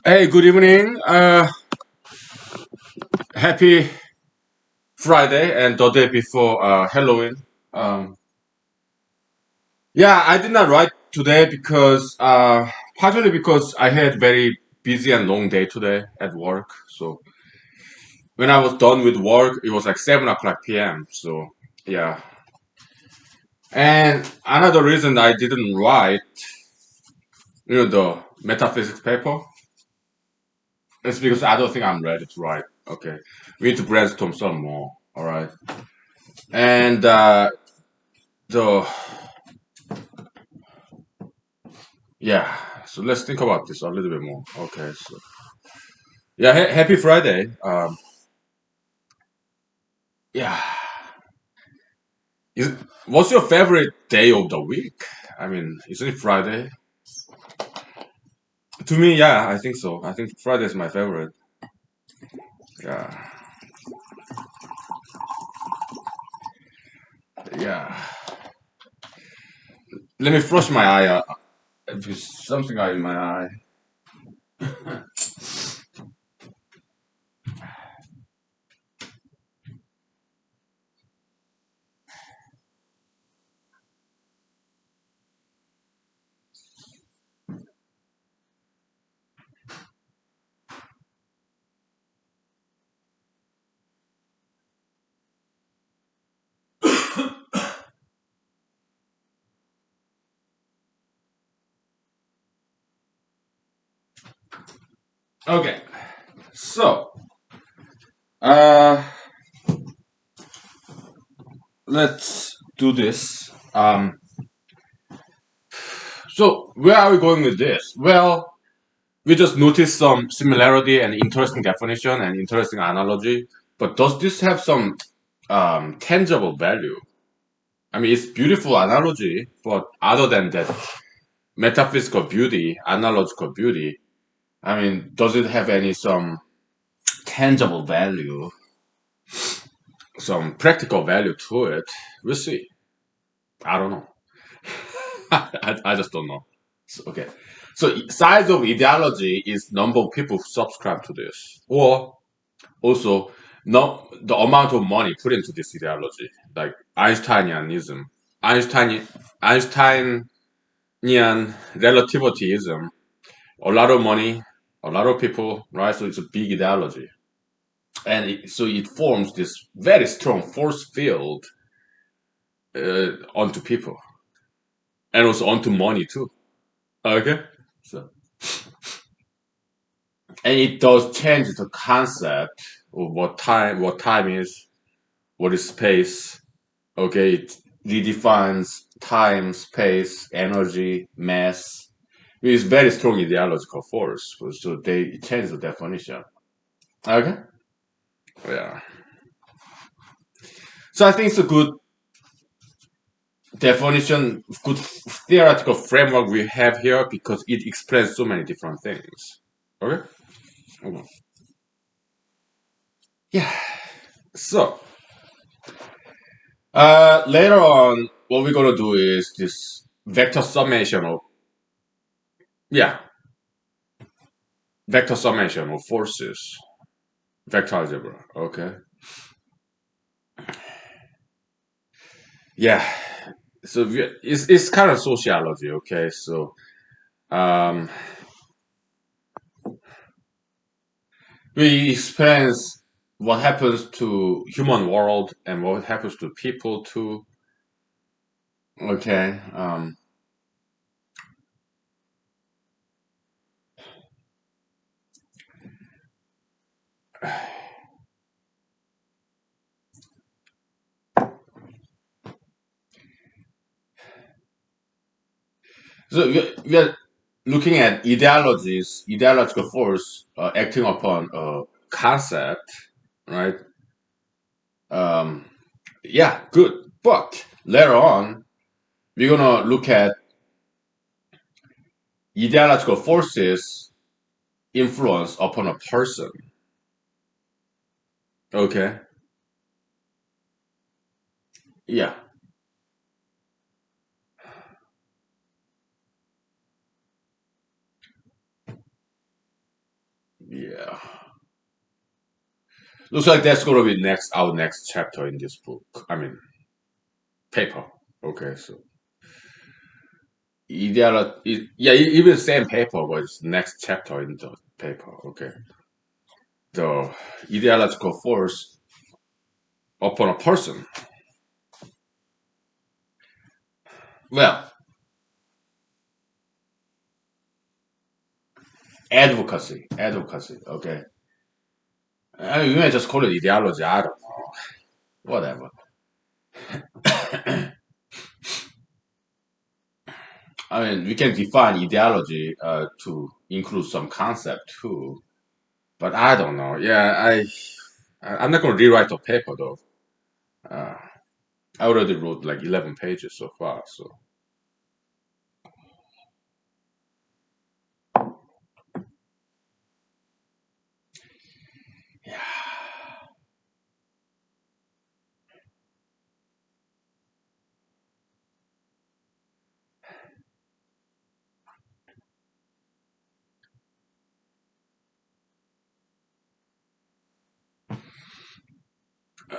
Hey, good evening. Happy Friday and the day before Halloween. Um, yeah, I did not write today because partially because I had very busy and long day today at work. So when I was done with work, it was like 7 o'clock p.m. So yeah, and another reason I didn't write, the metaphysics paper, is because I don't think I'm ready to write. Okay, we need to brainstorm some more. All right, and the Yeah, so let's think about this a little bit more. Okay, so yeah, happy Friday. Yeah, is what's your favorite day of the week? I mean, isn't it Friday? To me, yeah, I think so. I think Friday is my favorite. Yeah, yeah. Let me flush my eye. There's something out in my eye. Okay, so uh, let's do this. So where are we going with this? Well, we just noticed some similarity and interesting definition and interesting analogy. But does this have some tangible value? I mean, it's beautiful analogy, but other than that, metaphysical beauty, analogical beauty, I mean, does it have any some tangible value, some practical value to it? We'll see. I don't know. I just don't know. Okay. So size of ideology is number of people who subscribe to this, or also no the amount of money put into this ideology, like Einsteinianism, Einstein Einsteinian relativityism. A lot of money, a lot of people, right? So it's a big ideology, and so it forms this very strong force field onto people and also onto money too. Okay, so and it does change the concept of what time is, what is space. Okay, it redefines time, space, energy, mass. It's very strong ideological force. So they change the definition. Okay, yeah. So I think it's a good definition, good theoretical framework we have here because it explains so many different things. Okay. Mhm. Yeah. So later on, what we're gonna do is this vector summation of yeah, vector summation of forces, vector algebra. Okay. Yeah. So it's kind of sociology. Okay. So um, we experience what happens to human world and what happens to people too. Okay. So we are looking at ideologies, ideological force acting upon a concept, right? Um, yeah, good. But later on, we're gonna look at ideological forces influence upon a person. Okay. Yeah. Looks like that's gonna be next our next chapter in this book. I mean paper. Okay, so ideology. Yeah, even same paper, but it's next chapter in the paper. Okay, the ideological force upon a person. Well, advocacy. Okay, you may just call it ideology. I don't know. Whatever. I mean, we can define ideology to include some concept too, but I don't know. Yeah, I'm not going to rewrite the paper though. Uh, I already wrote like 11 pages so far. So yeah.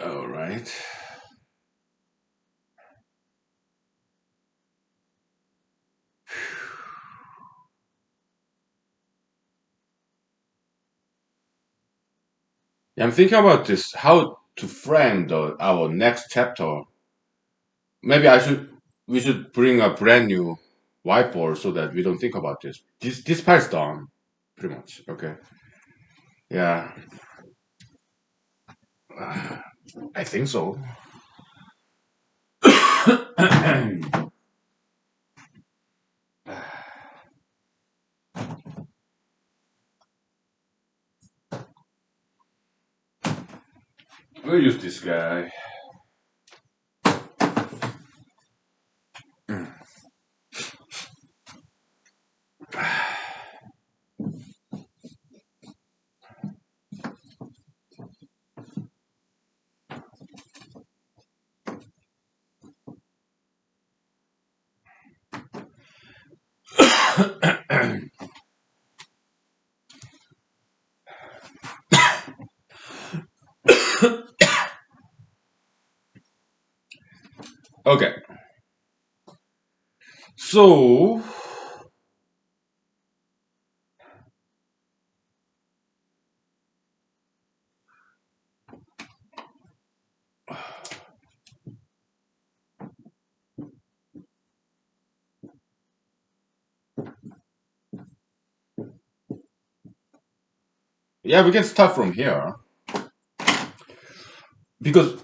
All right. Yeah, I'm thinking about this. How to frame our next chapter. Maybe we should bring a brand new whiteboard so that we don't think about this. This part's done, pretty much. Okay. Yeah, I think so. We'll use this guy. Okay. So yeah, we can start from here because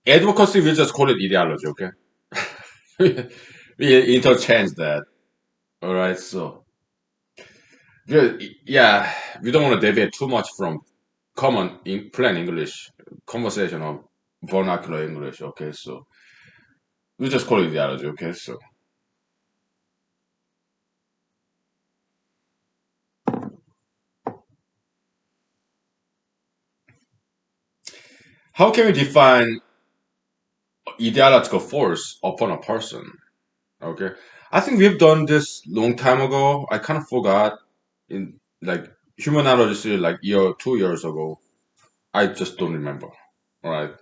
advocacy we just call it ideology. Okay. We interchange that. All right. So yeah, we don't want to deviate too much from plain English conversation or vernacular English. Okay. So we just call it ideology. Okay. So how can we define ideological force upon a person? Okay. I think we've done this long time ago. I kind of forgot in like humanology like 2 years ago. I just don't remember. All right.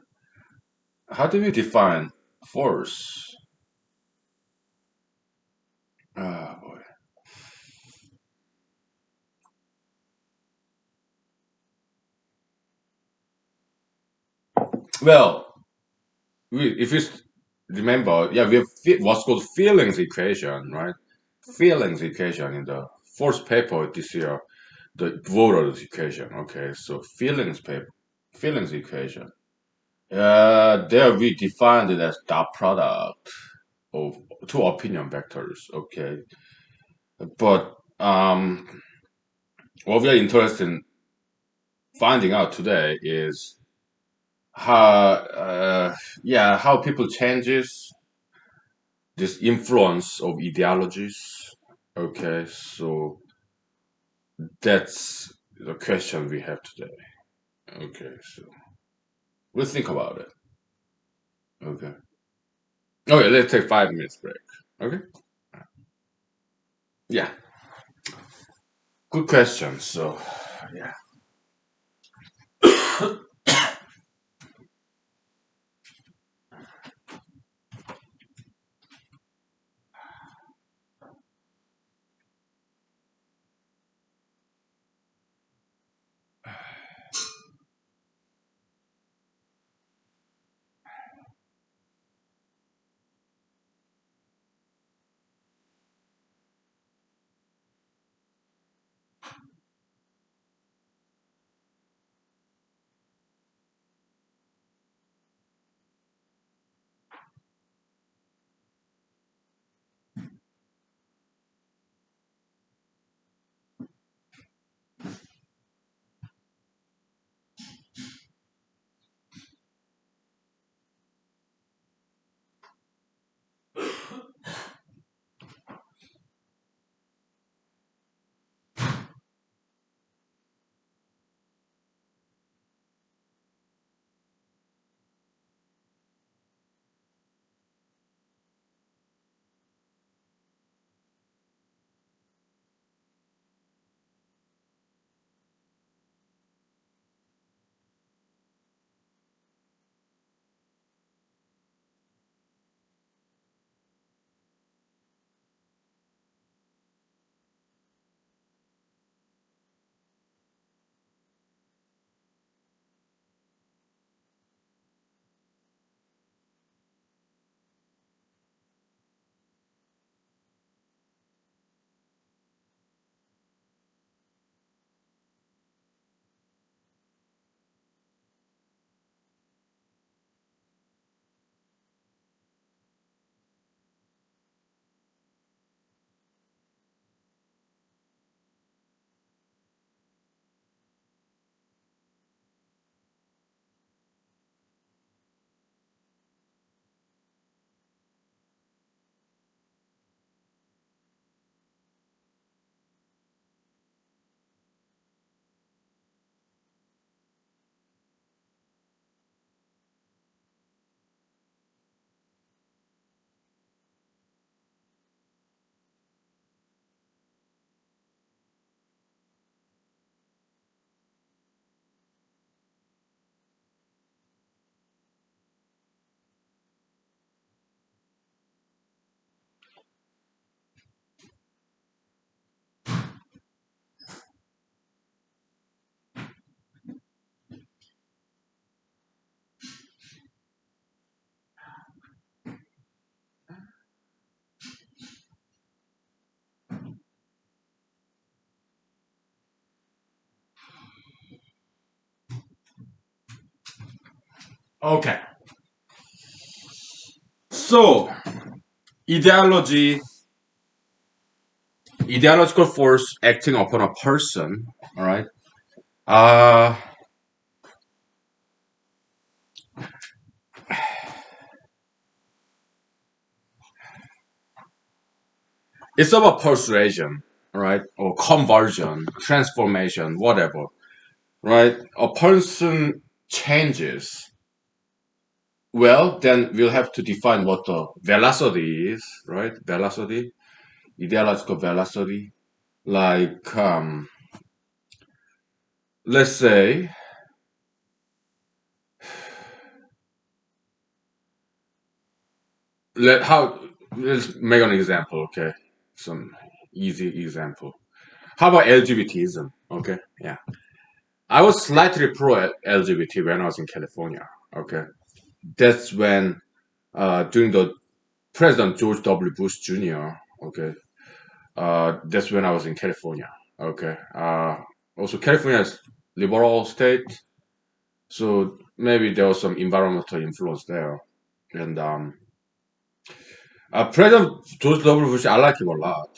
How do we define force? Ah, boy. Well, if you remember, yeah, we have what's called feelings equation, right? Feelings equation in the first paper this year, the voters equation. Okay, so feelings equation. There we defined it as dot product of two opinion vectors. Okay, but what we are interested in finding out today is how how people changes this influence of ideologies. Okay, so that's the question we have today. Okay, so we'll think about it. Okay. Okay, let's take 5 minutes break. Okay. Yeah, good question. So, yeah. Okay. So, ideology, ideological force acting upon a person. All right. Uh, it's about persuasion, right, or conversion, transformation, whatever, right? A person changes. Well, then we'll have to define what the velocity is, right? Velocity, ideological velocity. Like, let's say, how, let's make an example, okay? Some easy example. How about LGBTism? Okay, yeah. I was slightly pro LGBT when I was in California. Okay, that's when during the President George W. Bush Jr. Okay, that's when I was in California. Okay, also California is liberal state, so maybe there was some environmental influence there. And President George W. Bush, I like him a lot,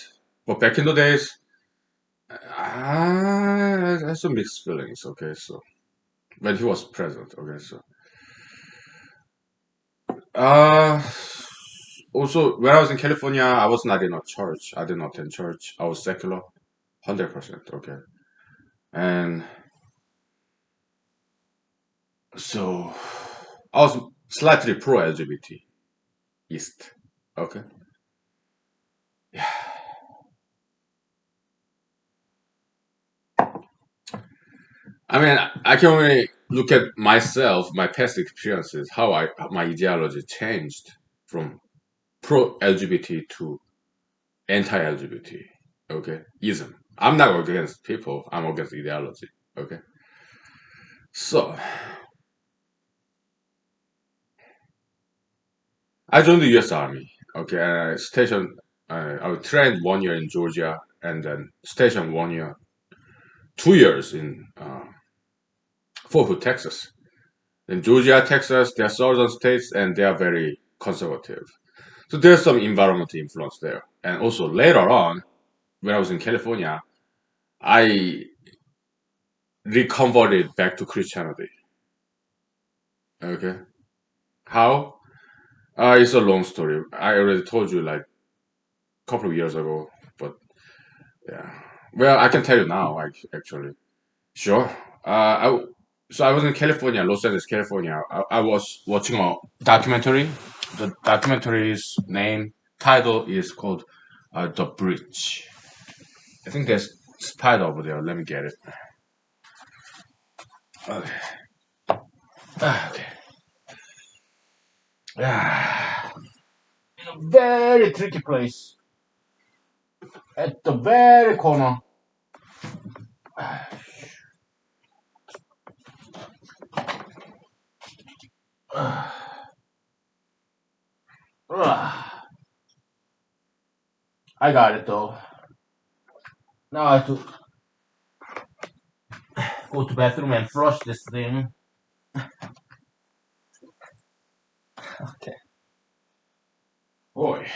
but back in the days, I had some mixed feelings. Okay, so when he was president. Okay, so uh, also when I was in California, I was not in a church. I did not attend church. I was secular, 100%. Okay, and so I was slightly pro LGBT East. Okay, I mean, I can only look at myself, my past experiences, how my ideology changed from pro LGBT to anti LGBT. Okay, ism. I'm not against people. I'm against ideology. Okay, so I joined the U.S. Army. Okay, and I stationed. I was trained 1 year in Georgia, and then stationed 1 year, 2 years in Fort Hood, Texas. In Georgia, Texas, they are southern states, and they are very conservative. So there's some environmental influence there. And also later on, when I was in California, I reconverted back to Christianity. Okay, how? It's a long story. I already told you like a couple of years ago, but yeah. Well, I can tell you now, actually. Sure. So I was in California, Los Angeles, California. I was watching a documentary. The documentary's title is called The Bridge. I think there's spider over there. Let me get it. Okay. Okay. Ah, in a very tricky place at the very corner. I got it though. Now I have to go to bathroom and flush this thing. Okay. Boy.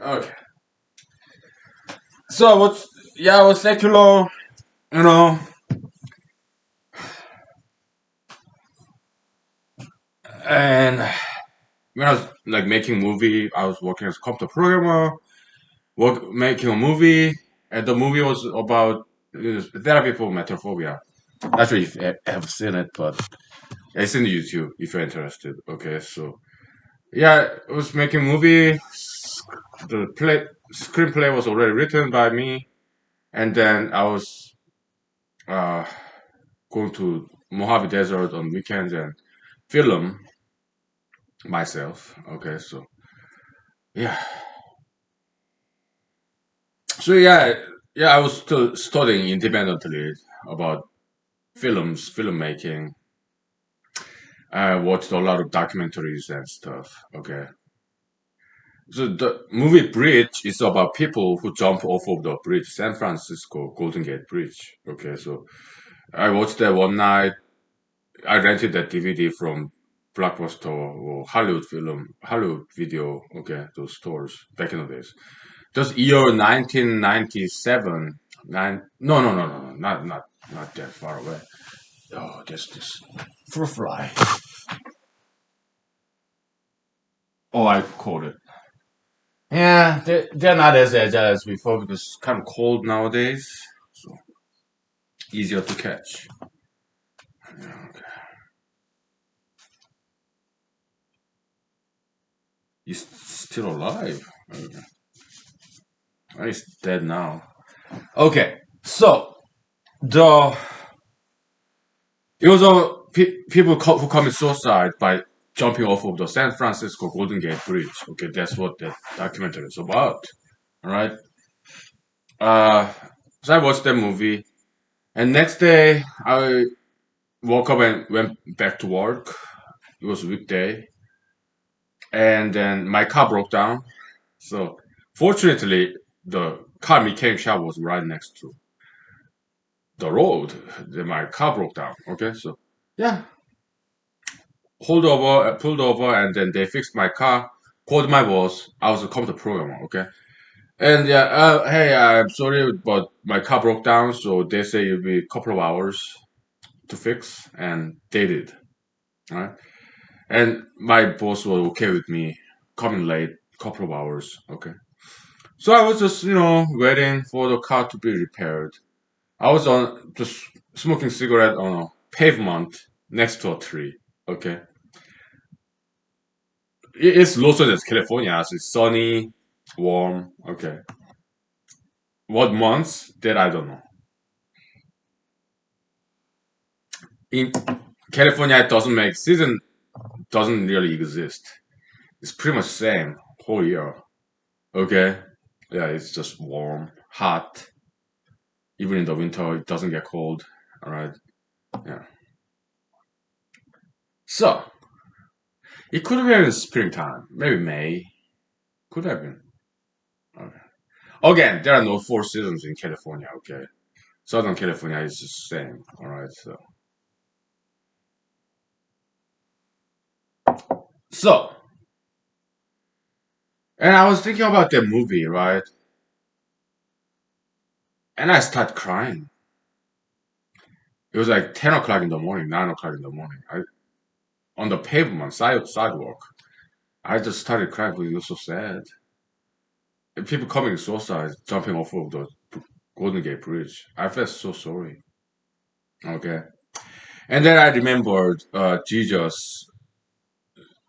Okay. So what's yeah, what's secular, you know, and when I was like making movie, I was working as a computer programmer, making a movie, and the movie was about therapy for metaphobia. Not sure if you have seen it, but it's in YouTube if you're interested. Okay, so yeah, I was making movie. The screenplay was already written by me, and then I was uh, going to Mojave Desert on weekends and film myself. Okay, so yeah, so yeah, I was still studying independently about filmmaking. I watched a lot of documentaries and stuff. Okay, so the movie Bridge is about people who jump off of the bridge, San Francisco Golden Gate Bridge. Okay, so I watched that one night. I rented that DVD from Blockbuster or Hollywood Video. Okay, those stores back in the days. Just year 1997. No, not that far away. Oh, there's this fruit fly. Oh, I caught it. Yeah, they're not as agile as before because it's kind of cold nowadays, so easier to catch. Yeah, okay. He's still alive. Okay. Oh, he's dead now. Okay, so the it was people who commit suicide by jumping off of the San Francisco Golden Gate Bridge. Okay, that's what the documentary is about. All right. Uh, so I watched that movie, and next day I woke up and went back to work. It was a weekday, and then my car broke down. So fortunately, the car mechanic shop was right next to the road. Then my car broke down. Okay, so yeah, pulled over, and then they fixed my car. Called my boss. I was a computer programmer. Okay, and yeah, hey, I'm sorry, but my car broke down, so they say it'll be a couple of hours to fix, and they did. Right, and my boss was okay with me coming late, couple of hours. Okay. So I was just, waiting for the car to be repaired. I was on just smoking cigarette on a pavement next to a tree. Okay. It's Los Angeles, California. So it's sunny, warm. Okay. What months? That I don't know. In California, it doesn't make season doesn't really exist. It's pretty much same whole year. Okay. Yeah, it's just warm, hot. Even in the winter, it doesn't get cold. All right. Yeah. So it could have been in springtime, maybe May. Could have been. Okay. Again, there are no four seasons in California. Okay. Southern California is the same. All right. So, and I was thinking about that movie, right? And I started crying. It was like 10 o'clock in the morning, 9 o'clock in the morning. On the pavement, sidewalk. I just started crying because it was so sad. And people committing suicide, jumping off of the Golden Gate Bridge. I felt so sorry. Okay. And then I remembered Jesus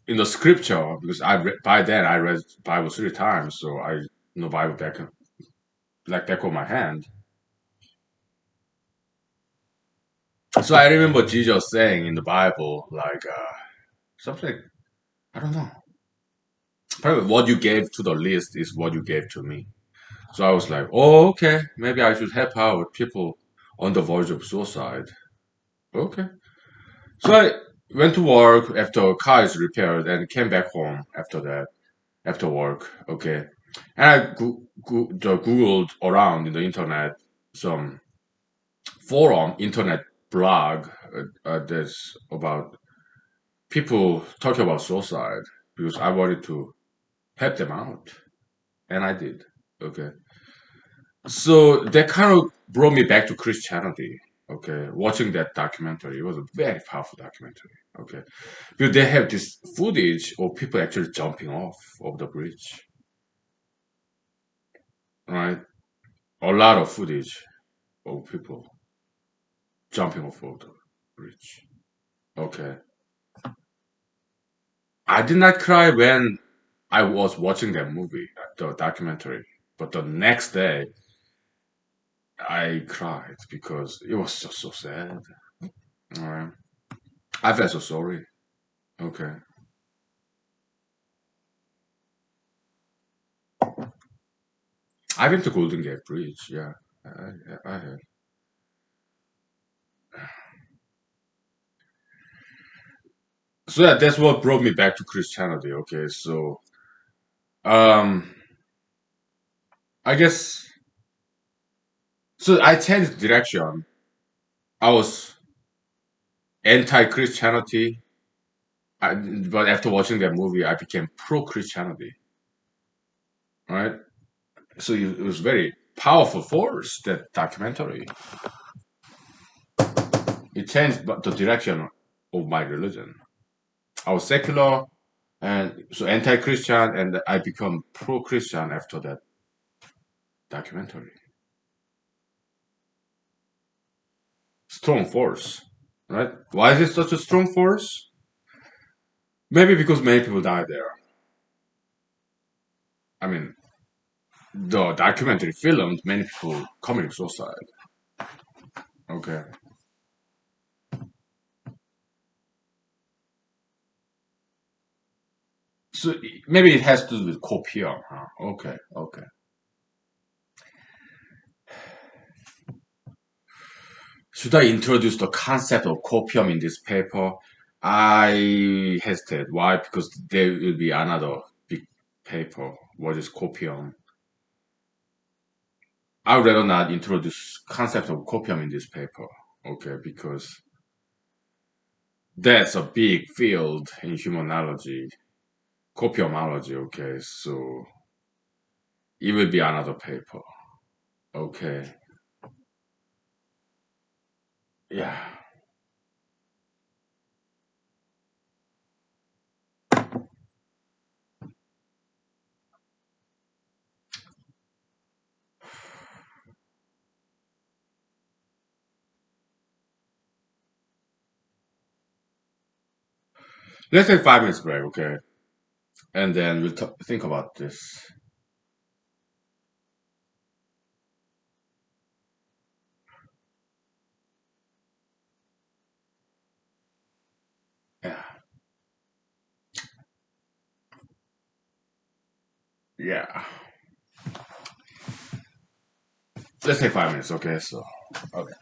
in the scripture because by then I read Bible 3 times, so I know Bible back of my hand. So I remember Jesus saying in the Bible like something I don't know. Probably what you gave to the least is what you gave to me. So I was like, oh okay, maybe I should help out people on the verge of suicide. Okay. So I went to work after car is repaired and came back home after that, after work. Okay. And I Googled around in the internet some forum, internet blog that's about people talking about suicide because I wanted to help them out. And I did. Okay. So that kind of brought me back to Christianity. Okay. Watching that documentary, it was a very powerful documentary. Okay. Because they have this footage of people actually jumping off of the bridge. Right? A lot of footage of people jumping off of the bridge. Okay. I did not cry when I was watching that movie, the documentary. But the next day, I cried because it was just so sad. All right. I felt so sorry. Okay. I've been to Golden Gate Bridge. Yeah. I have. So yeah, that's what brought me back to Christianity. Okay. So, um, I guess, so I changed direction. I was anti-Christianity. But after watching that movie, I became pro-Christianity. Right. So it was very powerful force, that documentary. It changed the direction of my religion. I was secular and so anti-Christian, and I become pro-Christian after that documentary. Strong force, right? Why is it such a strong force? Maybe because many people died there. I mean, the documentary filmed many people committing suicide. Okay. So maybe it has to do with copium, huh? Okay, okay. Should I introduce the concept of copium in this paper? I hesitate. Why? Because there will be another big paper. What is copium? I would rather not introduce concept of copium in this paper. Okay, because that's a big field in humanology. Copiumology. Okay, so it will be another paper. Okay. Yeah. Let's take 5 minutes break, okay? And then we'll think about this. Yeah. Yeah. Let's take 5 minutes, okay? So, okay.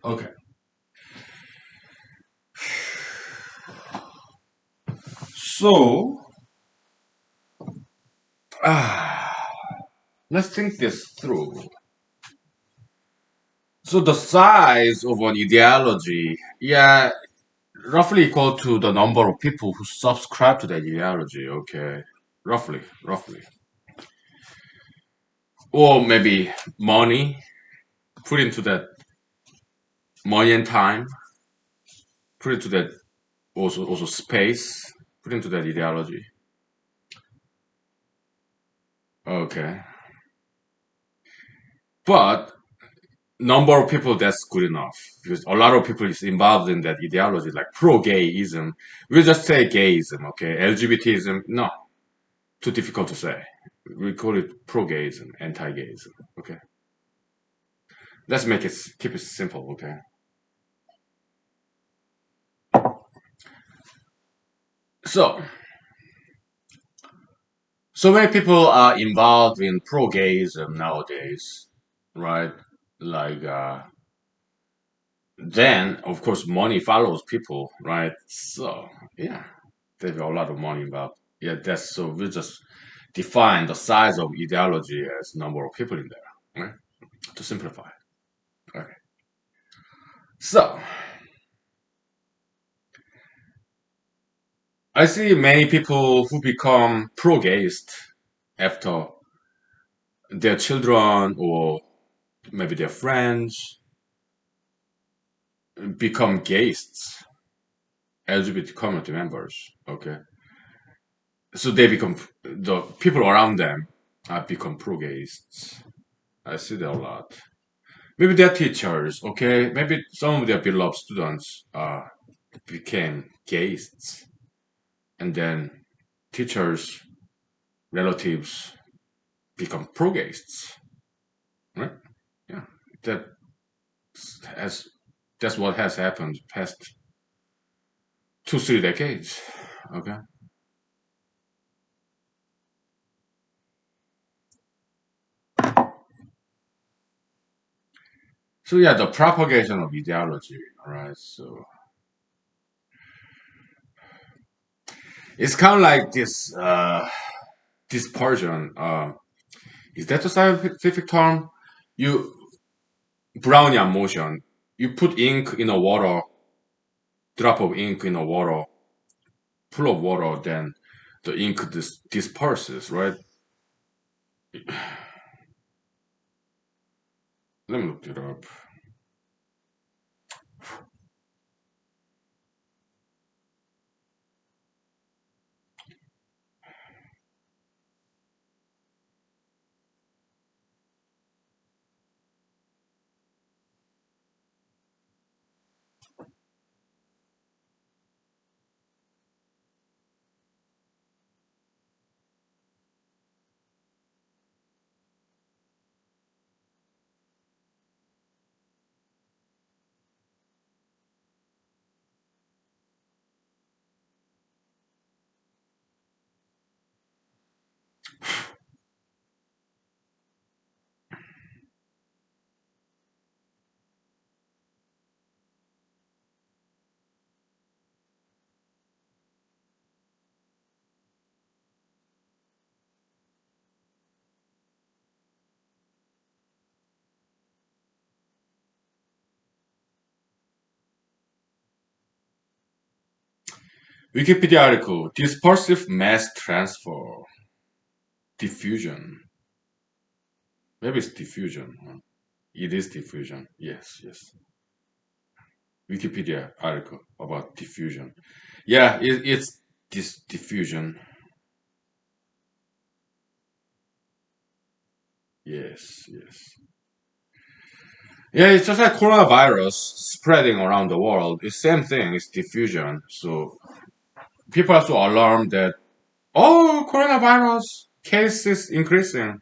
Okay. So, ah, let's think this through. So the size of an ideology, yeah, roughly equal to the number of people who subscribe to that ideology, okay? Roughly. Or maybe money, put into that money and time, put into that also space, put into that ideology. Okay. But number of people that's good enough because a lot of people is involved in that ideology like pro-gayism. We'll just say gayism, okay? LGBTism, no, too difficult to say. We call it pro-gayism, anti-gayism, okay? Let's make it keep it simple, okay? So, so many people are involved in pro-gayism nowadays, right? Like, then of course money follows people, right? So, yeah, there's a lot of money involved. Yeah, that's so we just define the size of ideology as number of people in there, right? To simplify. Okay. So, I see many people who become pro-gayist after their children or maybe their friends become gayists, LGBT community members. Okay, so they become the people around them become pro-gayists. I see that a lot. Maybe they're teachers. Okay, maybe some of their beloved students became gayists, and then teachers. relatives become progaists, right? Yeah, that has that's what has happened past 2 3 decades. Okay, so yeah, the propagation of ideology. All right, so it's kind of like this dispersion. Is that the scientific term? You Brownian motion. You put ink in a water, drop of ink in a water, full of water, then the ink disperses, right? Let me look it up. Wikipedia article: Dispersive mass transfer, diffusion. Maybe it's diffusion. Huh? It is diffusion. Yes, yes. Wikipedia article about diffusion. Yeah, it's this diffusion. Yes, yes. Yeah, it's just like coronavirus spreading around the world. It's same thing. It's diffusion. So people are so alarmed that coronavirus cases increasing.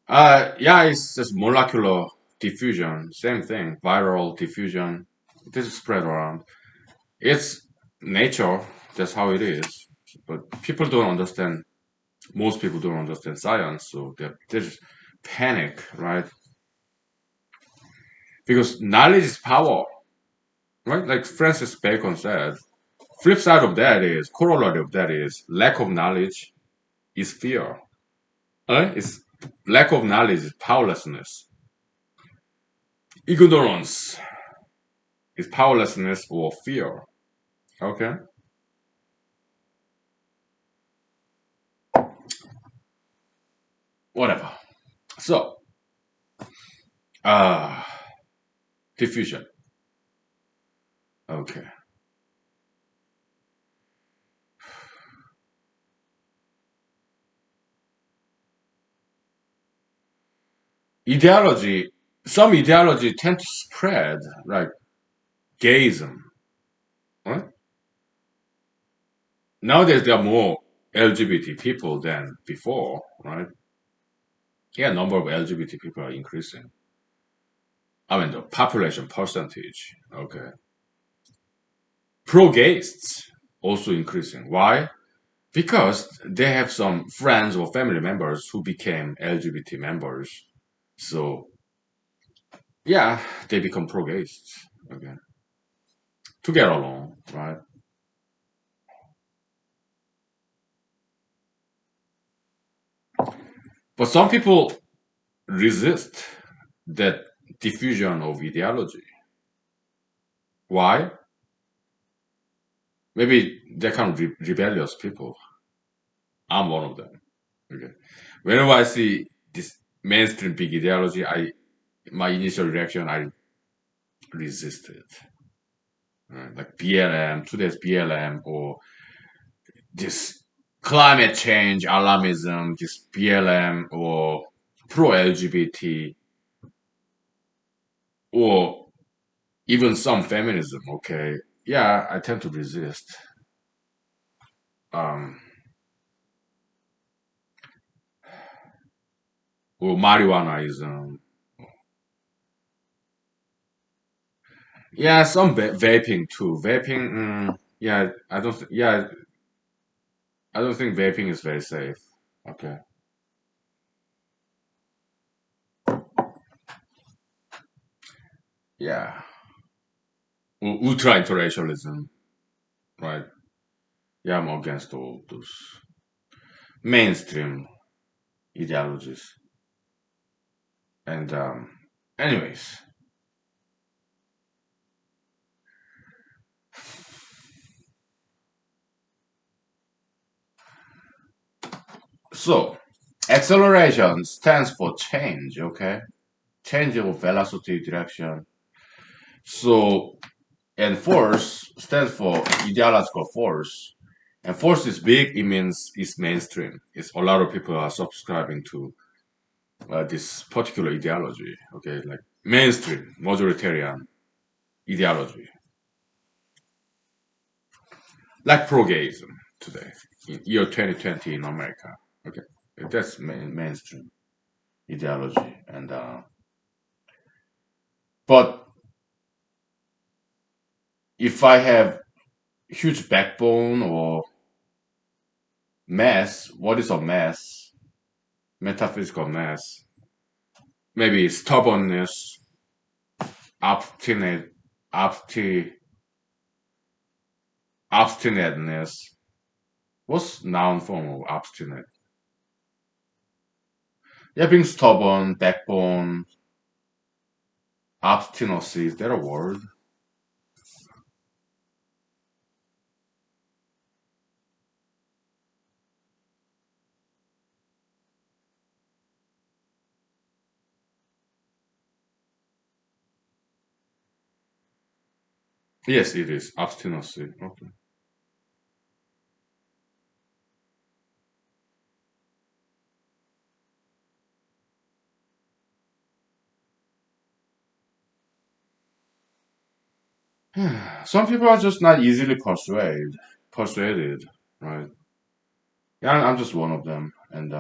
Yeah, it's just molecular diffusion. Same thing. Viral diffusion. This is spread around. It's nature. That's how it is. But people don't understand. Most people don't understand science, so they just panic, right? Because knowledge is power, right? Like Francis Bacon said. Flip side of that is corollary of that is lack of knowledge is fear. It's lack of knowledge is powerlessness. Ignorance is powerlessness or fear. Okay, whatever. So, uh, diffusion. Okay, ideology. Some ideology tend to spread like gayism. Right? Nowadays there are more LGBT people than before, right? Yeah, number of LGBT people are increasing. I mean the population percentage. Okay, pro-gaysts also increasing. Why? Because they have some friends or family members who became LGBT members. So yeah, they become pro-gaysts again to get along, right? But some people resist that diffusion of ideology. Why? Maybe they're kind of rebellious people. I'm one of them. Okay. Whenever I see this mainstream big ideology, I my initial reaction I resist it. Right? Like BLM, today's BLM, or this climate change alarmism, this BLM, or pro LGBT, or even some feminism. Okay, yeah, I tend to resist. Um, or marijuanaism. Yeah, some vaping too. Vaping, yeah, I don't think vaping is very safe. Okay, yeah, ultra intellectualism, right? Yeah, I'm against all those mainstream ideologies. And anyways, so acceleration stands for change. Okay, change of velocity direction. So and force stands for ideological force. And force is big. It means it's mainstream. It's a lot of people are subscribing to this particular ideology. Okay, like mainstream, majoritarian ideology, like pro-gayism today in year 2020 in America. Okay, that's mainstream ideology. And but if I have huge backbone or mass, what is a mass? Metaphysical mass. Maybe stubbornness, obstinate, obsti, obstinateness. What's noun form of obstinate? Yeah, being stubborn, backbone, obstinacy. Is that a word? Yes, it is. Obstinacy. Okay. Some people are just not easily persuaded, right? Yeah, I'm just one of them. And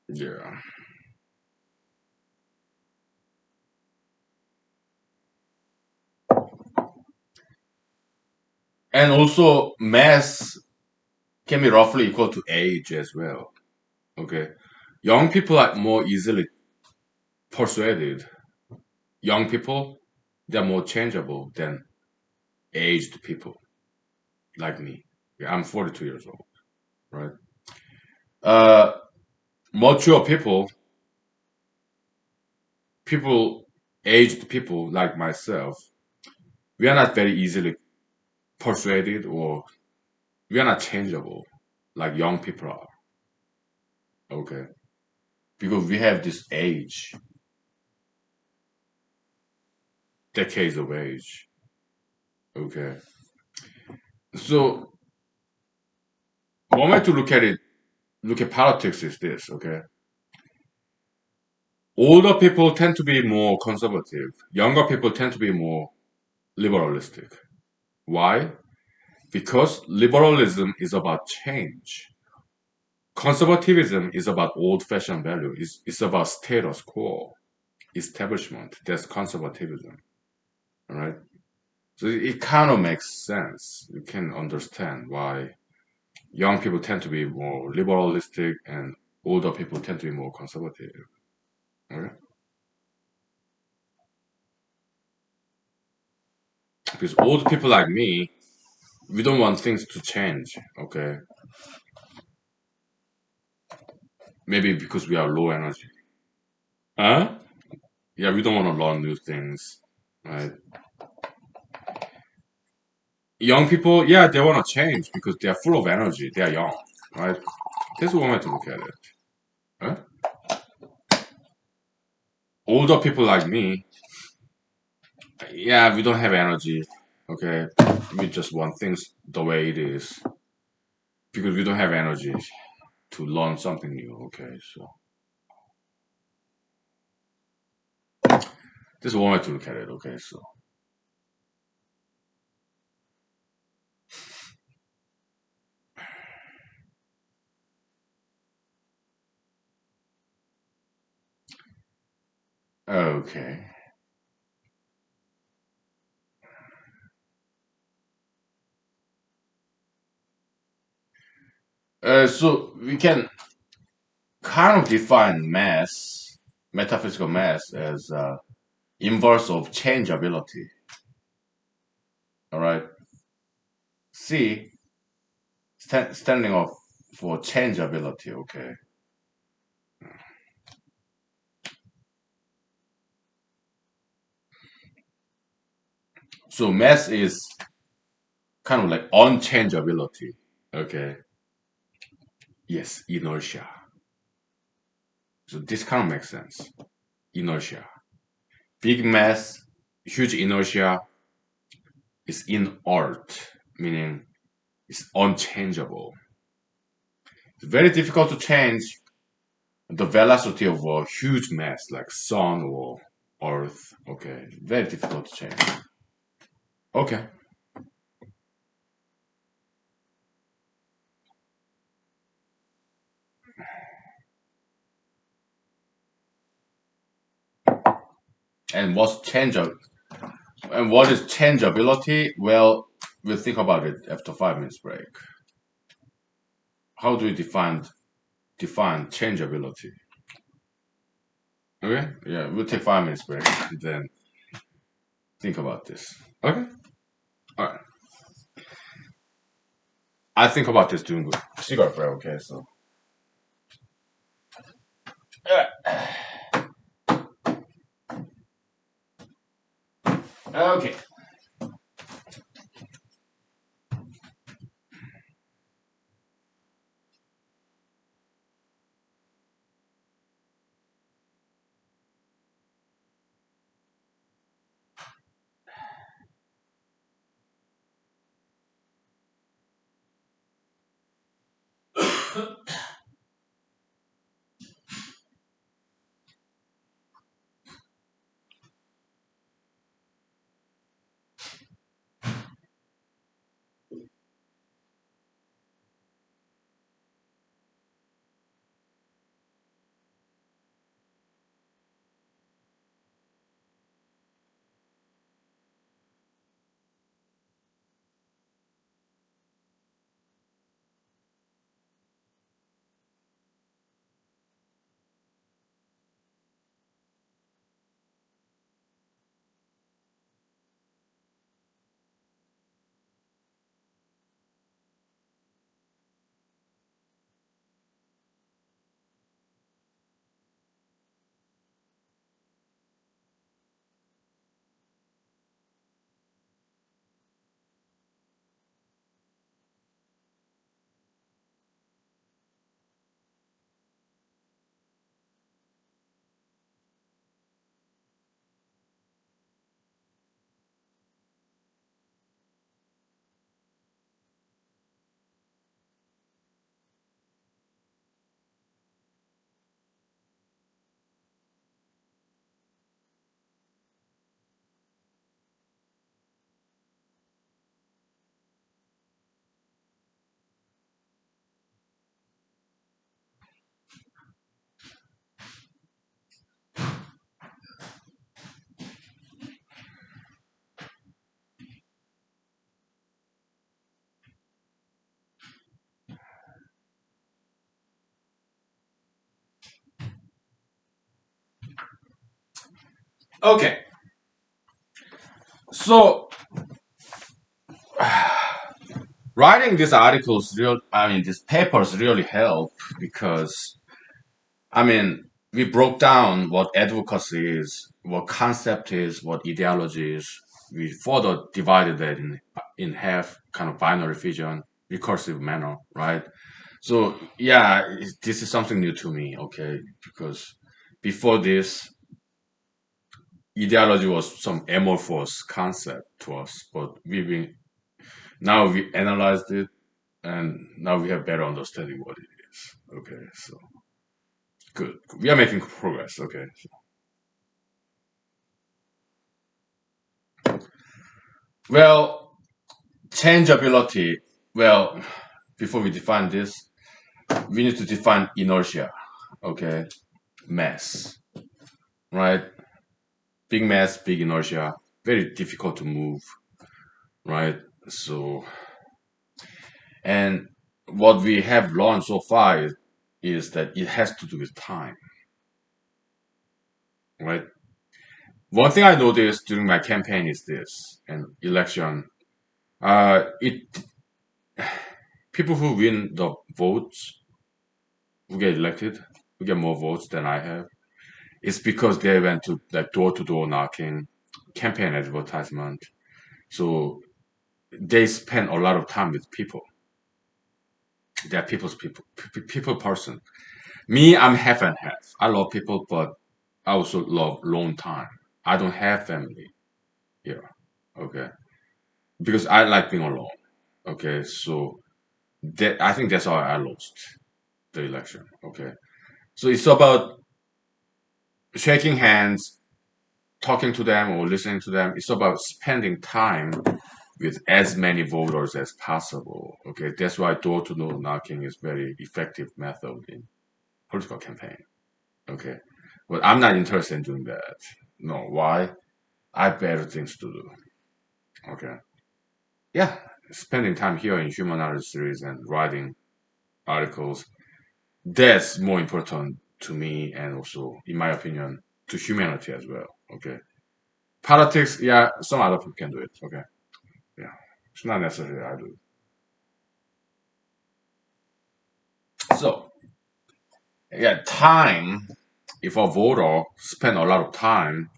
yeah. And also mass can be roughly equal to age as well. Okay. Young people are more easily persuaded. Young people, they're more changeable than aged people like me. Yeah, I'm 42 years old, right? Uh, Mature people, people, aged people like myself, we are not very easily persuaded or we are not changeable like young people are. Okay. Because we have this age, decades of age. Okay. So one way to look at politics is this, okay? Older people tend to be more conservative. Younger people tend to be more liberalistic. Why? Because liberalism is about change. Conservatism is about old-fashioned value. It's about status quo, establishment. That's conservatism. All right. So it kind of makes sense. You can understand why young people tend to be more liberalistic and older people tend to be more conservative. All right. Because old people like me, we don't want things to change. Okay. Maybe because we are low energy. Huh? Yeah, we don't want to learn new things. Right. Young people, yeah, they want to change because they're full of energy. They're young, right? That's one way to look at it. Huh? Older people like me, yeah, we don't have energy. Okay, we just want things the way it is because we don't have energy to learn something new. Okay, so this is one way to look at it. Okay, so Okay. So we can kind of define mass, metaphysical mass, as inverse of changeability. All right. C, standing off for changeability. Okay. So mass is kind of like unchangeability. Okay. Yes, inertia. So this kind of makes sense. Inertia. Big mass, huge inertia is inert, meaning it's unchangeable. It's very difficult to change the velocity of a huge mass like sun or earth. Okay. Very difficult to change. Okay. And what is changeability? Well, we'll think about it after 5 minutes break. How do we define changeability? Okay, yeah, we'll take 5 minutes break and then think about this. Okay, all right. I think about this during the cigarette break. Okay, so okay. Okay, so writing these articles, these papers really help because we broke down what advocacy is, what concept is, what ideology is. We further divided that in half, kind of binary fission, recursive manner, right? So yeah, this is something new to me, okay? Because before this, ideology was some amorphous concept to us, but now we analyzed it, and now we have better understanding what it is. Okay, so good. We are making progress. Okay. Well, changeability. Well, before we define this, we need to define inertia. Okay, mass, right? big mass, big inertia, very difficult to move, right? So, and what we have learned so far is that it has to do with time, right? One thing I noticed during my campaign is this, and election, it people who win the votes, who get elected, who get more votes than I have, it's because they went to like door to door knocking, campaign advertisement. So they spend a lot of time with people. They're people person. Me, I'm half and half. I love people, but I also love alone time. I don't have family here. Okay, because I like being alone. Okay, so that I think that's how I lost the election. Okay, so it's about shaking hands, talking to them or listening to them. It's about spending time with as many voters as possible. Okay, that's why door-to-door knocking is very effective method in political campaign. Okay, but I'm not interested in doing that. No, why? I have better things to do. Okay, yeah, spending time here in humanology series and writing articles, that's more important to me and also, in my opinion, to humanity as well. Okay, politics, yeah, some other people can do it. Okay, yeah, it's not necessarily I do. So yeah, time. If a voter spend a lot of time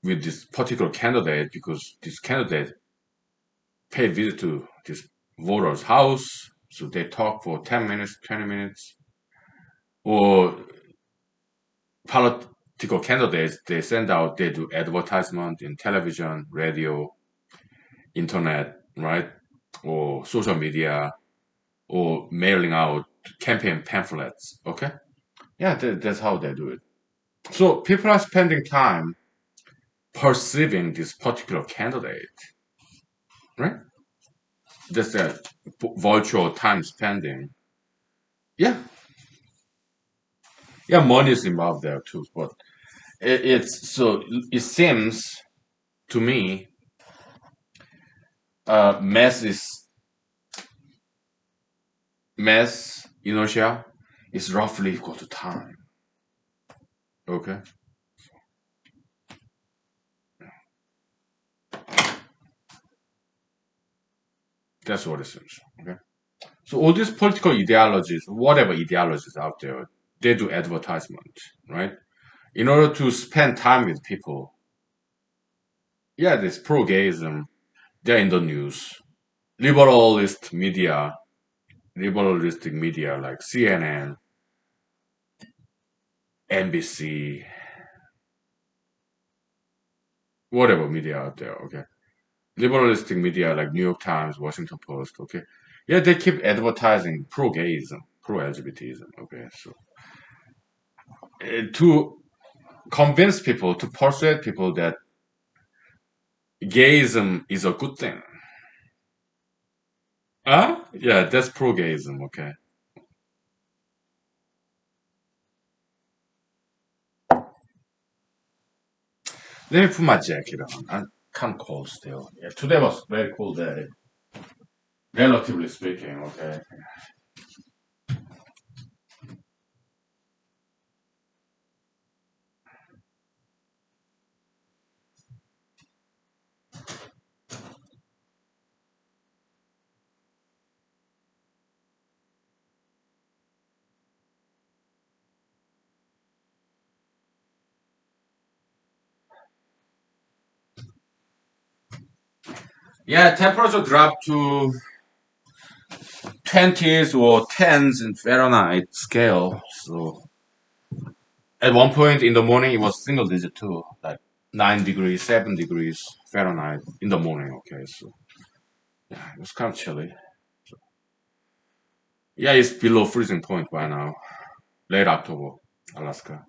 with this particular candidate because this candidate pay visit to this voter's house, so they talk for 10 minutes, 20 minutes, or political candidates they send out they do advertisement in television, radio, internet, right, or social media, or mailing out campaign pamphlets. Okay, yeah, that's how they do it. So people are spending time perceiving this particular candidate, right? That's a virtual time spending. Yeah, yeah, money is involved there too. But it's so it seems to me, mass is mass inertia is roughly equal to time. Okay, that's what it seems. Okay, so all these political ideologies, whatever ideologies out there, they do advertisement, right? In order to spend time with people. Yeah, this pro-gayism, they're in the news. Liberalist media, liberalistic media like CNN, NBC, whatever media out there, okay? Liberalistic media like New York Times, Washington Post, okay? Yeah, they keep advertising pro-gayism, pro-LGBTism, okay? So to convince people, to persuade people that gayism is a good thing. Huh? Yeah, that's pro-gayism, okay? Let me put my jacket on. I'm kind of cold still. Yeah, today was a very cool day, relatively speaking, okay? Yeah, temperature dropped to 20s or 10s in Fahrenheit scale. So at one point in the morning, it was single digit too, like 9 degrees, 7 degrees Fahrenheit in the morning. Okay, so yeah, it was kind of chilly. Yeah, it's below freezing point right now, late October, Alaska.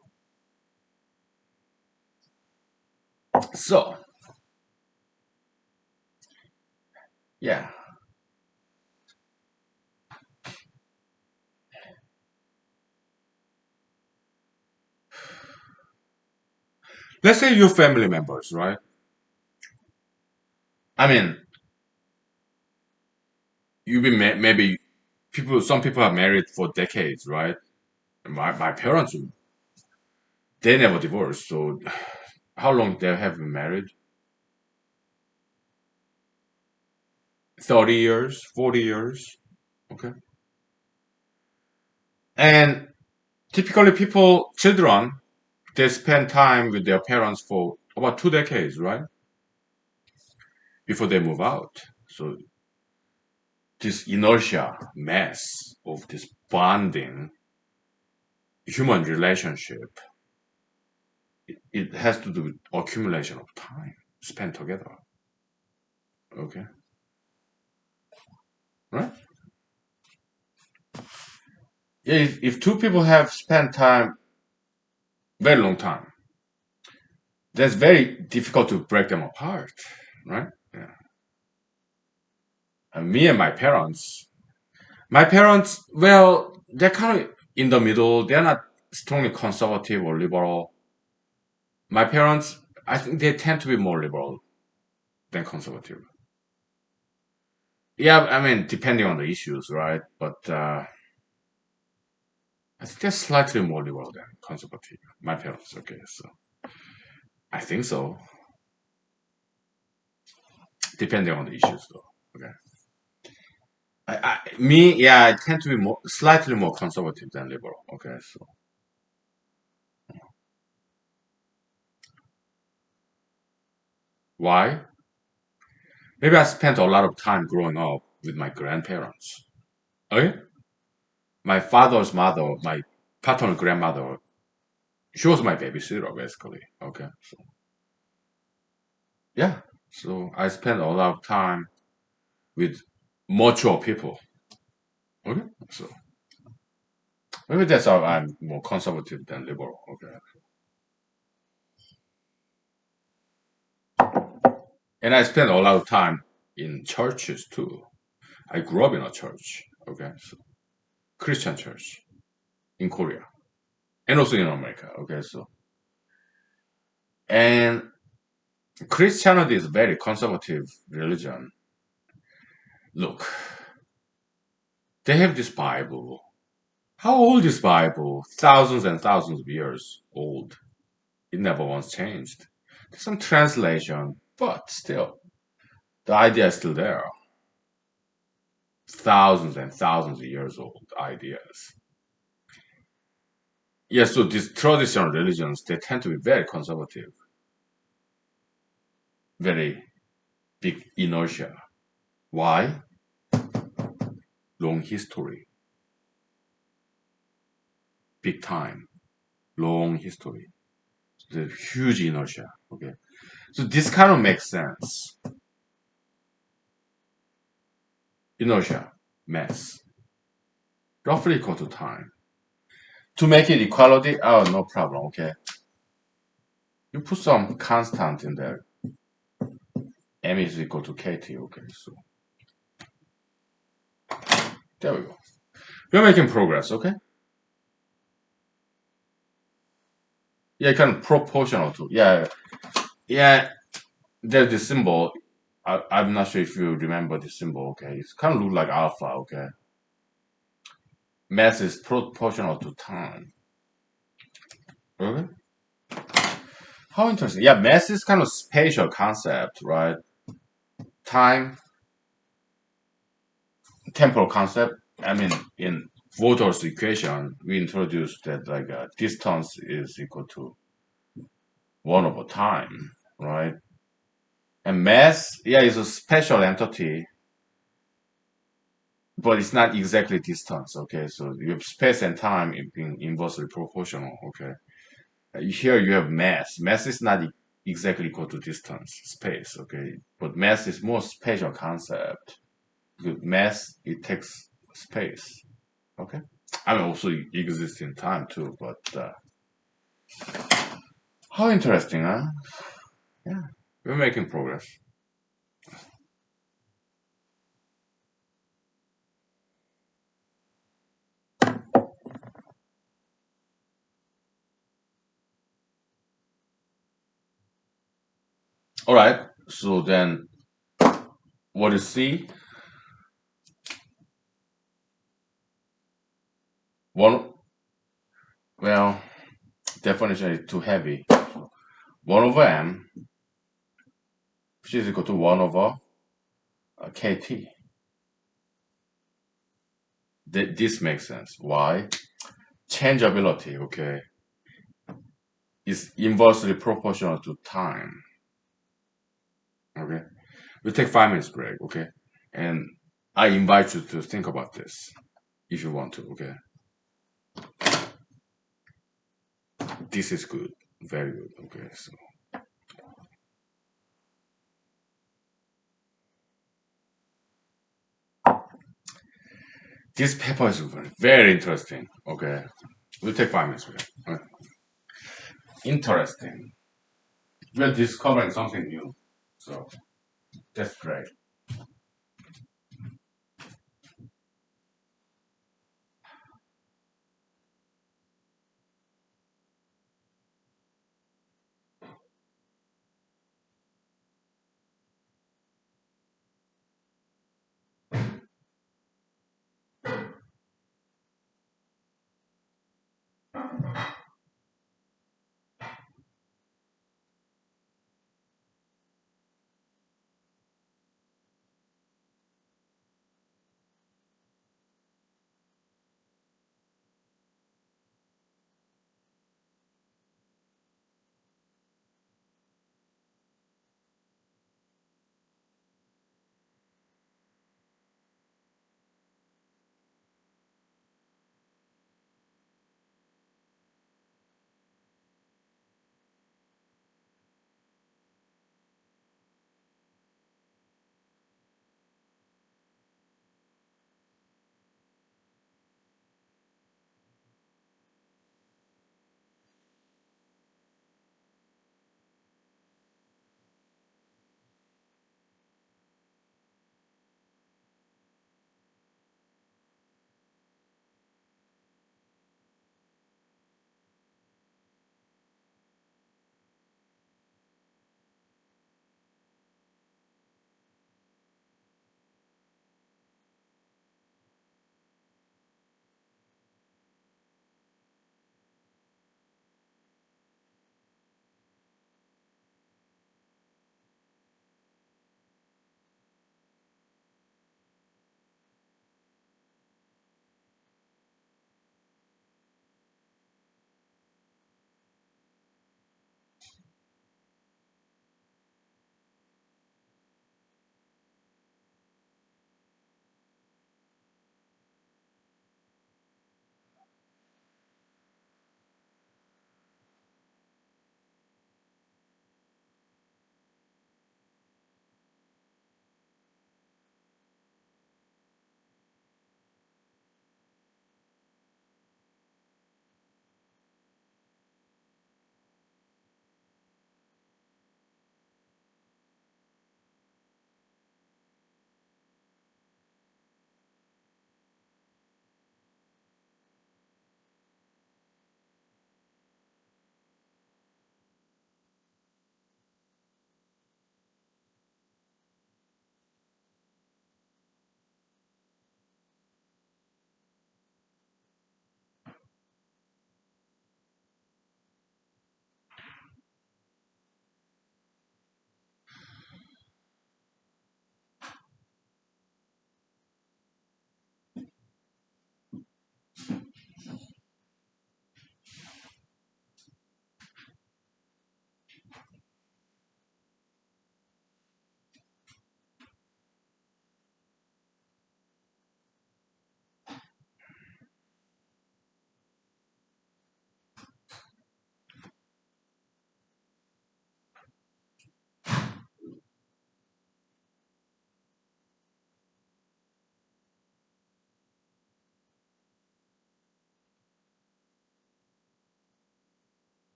So yeah, Let's say your family members, right? I mean, you've been maybe people. Some people are married for decades, right? My parents, they never divorced. So how long they have been married? 30 years, 40 years. Okay. And typically, children, they spend time with their parents for about 2 decades, right? Before they move out. So this inertia, mass of this bonding human relationship, it has to do with accumulation of time spent together. Okay, right? Yeah, if two people have spent time very long time, that's very difficult to break them apart, right? Yeah. And me and my parents, well, they're kind of in the middle. They're not strongly conservative or liberal. My parents, I think they tend to be more liberal than conservative. Yeah, I mean, depending on the issues, right? But I think they're slightly more liberal than conservative. My parents, okay, so I think so, depending on the issues, though. Okay, yeah, I tend to be more slightly more conservative than liberal. Okay, so why? Maybe I spent a lot of time growing up with my grandparents. Okay, my father's mother, my paternal grandmother, she was my babysitter basically. Okay, so yeah, so I spent a lot of time with mature people. Okay, so maybe that's how I'm more conservative than liberal. Okay, and I spent a lot of time in churches too. I grew up in a church. Okay, so Christian church in Korea and also in America. Okay, so and Christianity is a very conservative religion. Look, they have this Bible. How old is Bible? Thousands and thousands of years old. It never once changed. There's some translation, but still, the idea is still there. Thousands and thousands of years old ideas. Yes, so these traditional religions, they tend to be very conservative, very big inertia. Why? Long history, big time, long history, the huge inertia. Okay, so this kind of makes sense. Inertia, mass, roughly equal to time. To make it equality, oh, no problem. Okay, you put some constant in there. M is equal to KT. Okay, so there we go. We're making progress. Okay, yeah, kind of proportional to yeah, yeah. There's this symbol. I'm not sure if you remember the symbol. Okay, it's kind of look like alpha. Okay, mass is proportional to time. Okay, how interesting. Yeah, mass is kind of spatial concept, right? Time, temporal concept. I mean, in Volta's equation, we introduced that like distance is equal to 1/time, right? And mass, yeah, is a special entity, but it's not exactly distance. Okay, so you have space and time being inversely proportional. Okay, here you have mass. Mass is not exactly equal to distance, space. Okay, but mass is more spatial concept. Because mass it takes space. Okay, I mean also it exists in time too. But how interesting, huh? Yeah, we're making progress. All right. So then, what is C? One. Well, definition is too heavy. 1 over m, which is equal to 1 over kt. This makes sense. Why? Changeability, okay, is inversely proportional to time. Okay, we take 5 minutes break. Okay, and I invite you to think about this if you want to. Okay, this is good, very good. Okay, so this paper is very interesting. Okay, we'll take 5 minutes break. Okay. Interesting. We're discovering something new, so that's great.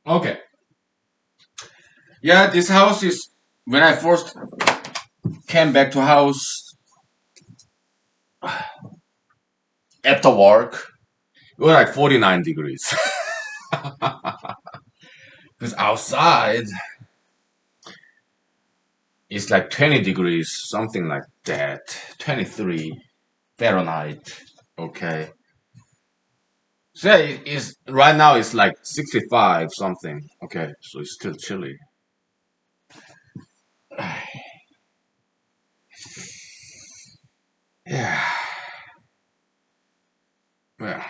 Okay. Yeah, this house is when I first came back to house after work. It was like 49 degrees. Because outside it's like 20 degrees, something like that. 23 Fahrenheit. Okay. So it's right now it's like 65 something. Okay, so it's still chilly. Yeah. Yeah.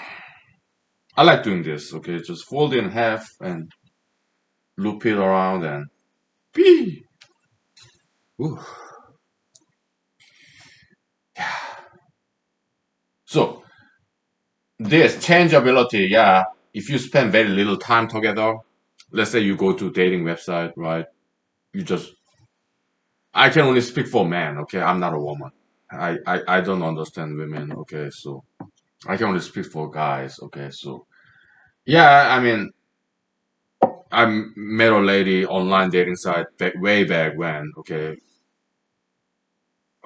I like doing this. Okay, just fold it in half and loop it around and pee. Ooh. So this changeability, yeah. If you spend very little time together, let's say you go to dating website, right? You just I can only speak for men, okay? I'm not a woman. I don't understand women, okay? So I can only speak for guys, okay? So yeah, I mean I met a lady online dating site way back when, okay,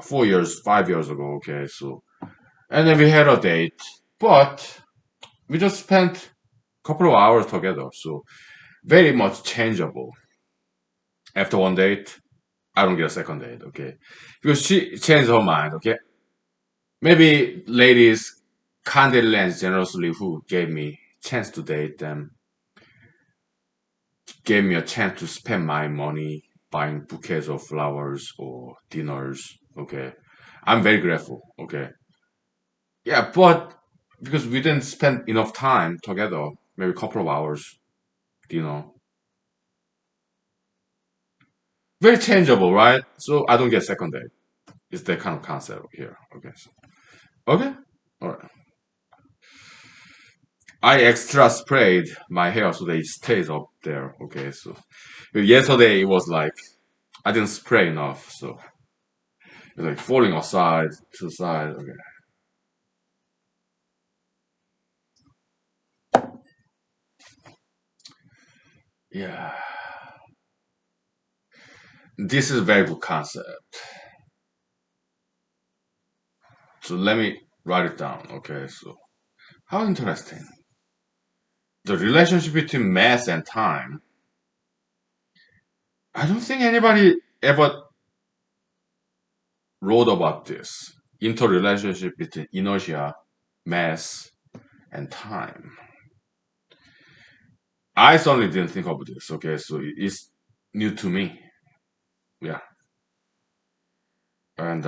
4 years, 5 years ago, okay, so and then we had a date, but we just spent a couple of hours together, so very much changeable. After one date, I don't get a second date, okay, because she changed her mind, okay. Maybe ladies kindly and generously who gave me chance to date them, gave me a chance to spend my money buying bouquets of flowers or dinners. Okay. I'm very grateful. Okay. Yeah, but because we didn't spend enough time together, maybe a couple of hours, you know. Very changeable, right? So I don't get second date. It's that kind of concept here. Okay. So, okay. All right. I extra sprayed my hair so that it stays up there. Okay. So yesterday it was like I didn't spray enough. So it's like falling aside to the side. Okay. Yeah. This is a very good concept. So let me write it down. Okay, so how interesting. The relationship between mass and time. I don't think anybody ever wrote about this. Interrelationship between inertia, mass, and time. I certainly didn't think of this. Okay, so it's new to me. Yeah. And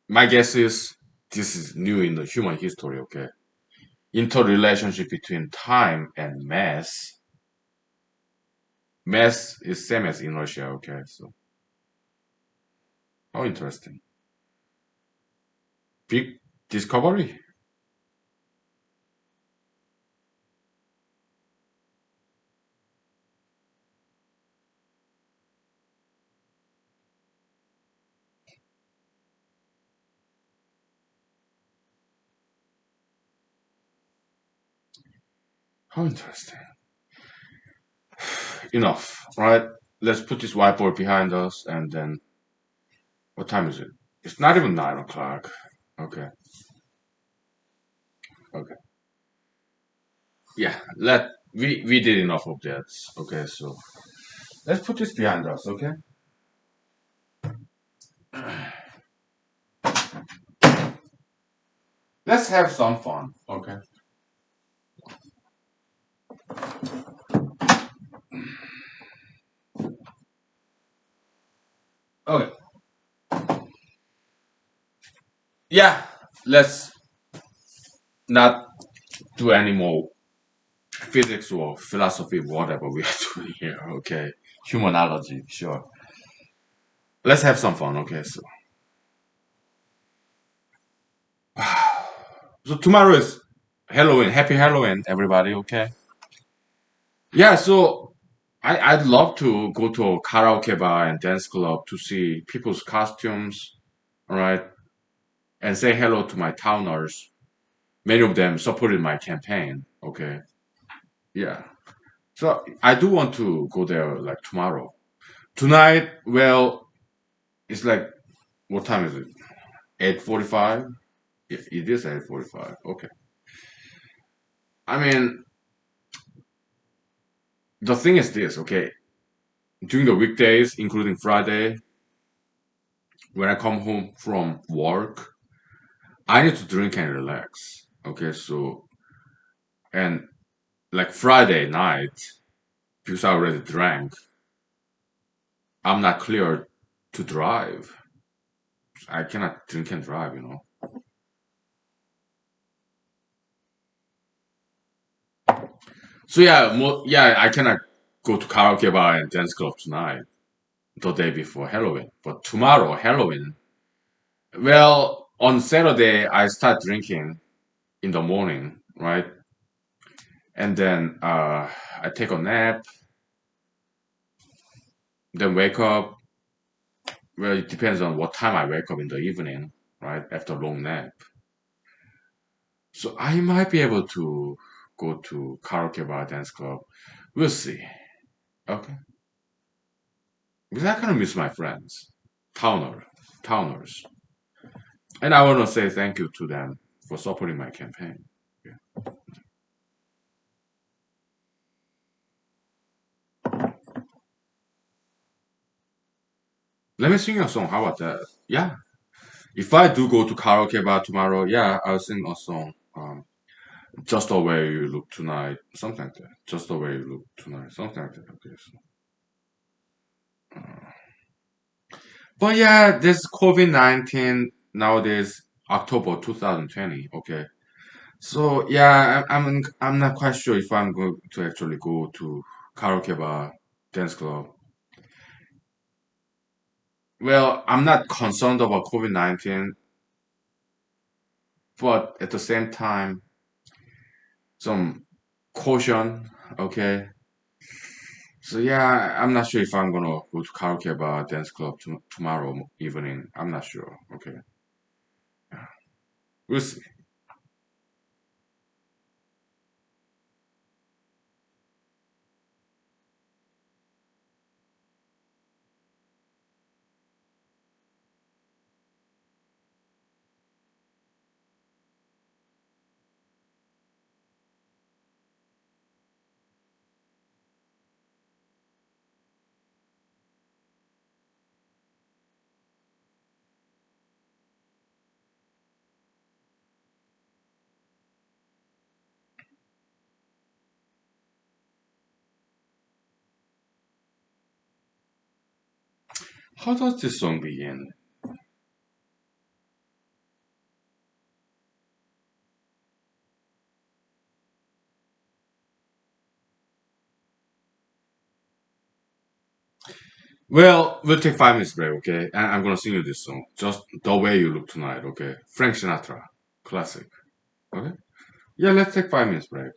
my guess is this is new in the human history. Okay. Interrelationship between time and mass. Mass is same as inertia. Okay, so how interesting. Big discovery. How interesting. Enough, right? Let's put this whiteboard behind us and then what time is it? It's not even 9 o'clock. Okay, okay. Yeah, we did enough of that. Okay, so let's put this behind us, okay? Let's have some fun, okay? Okay. Yeah, let's not do any more physics or philosophy, whatever we are doing here, okay? Humanology, sure. Let's have some fun, okay? So tomorrow is Halloween. Happy Halloween, everybody, okay? Yeah, so I'd love to go to a karaoke bar and dance club to see people's costumes, all right? And say hello to my towners. many of them supported my campaign. Okay, yeah. So I do want to go there like tomorrow. Tonight, well, it's like what time is it? 8:45. It is 8:45. Okay. I mean, the thing is this. Okay, during the weekdays, including Friday, when I come home from work, I need to drink and relax. Okay, so and like Friday night, because I already drank, I'm not clear to drive. I cannot drink and drive. So yeah, yeah, I cannot go to karaoke bar and dance club tonight, the day before Halloween. But tomorrow, Halloween, well, on Saturday I start drinking in the morning, right? And then I take a nap, then wake up. Well, it depends on what time I wake up in the evening, right? After a long nap. So I might be able to go to karaoke bar, dance club. We'll see. Okay. Because I kind of miss my friends, towner, towners. And I want to say thank you to them for supporting my campaign. Yeah. Let me sing a song. How about that? Yeah. If I do go to karaoke bar tomorrow, yeah, I'll sing a song. Just the way you look tonight, something like that. Just the way you look tonight, something like that. Okay. But yeah, this COVID-19 nowadays, October 2020. Okay. So yeah, I'm not quite sure if I'm going to actually go to karaoke bar, dance club. Well, I'm not concerned about COVID-19, but at the same time, some caution. Okay. So yeah, I'm not sure if I'm gonna go to karaoke bar, dance club tomorrow evening. I'm not sure. Okay. Yeah. We'll see. How does this song begin? Well, we'll take 5 minutes break, okay? And I'm gonna sing you this song. Just the way you look tonight, okay? Frank Sinatra, classic. Okay? Yeah, let's take 5 minutes break.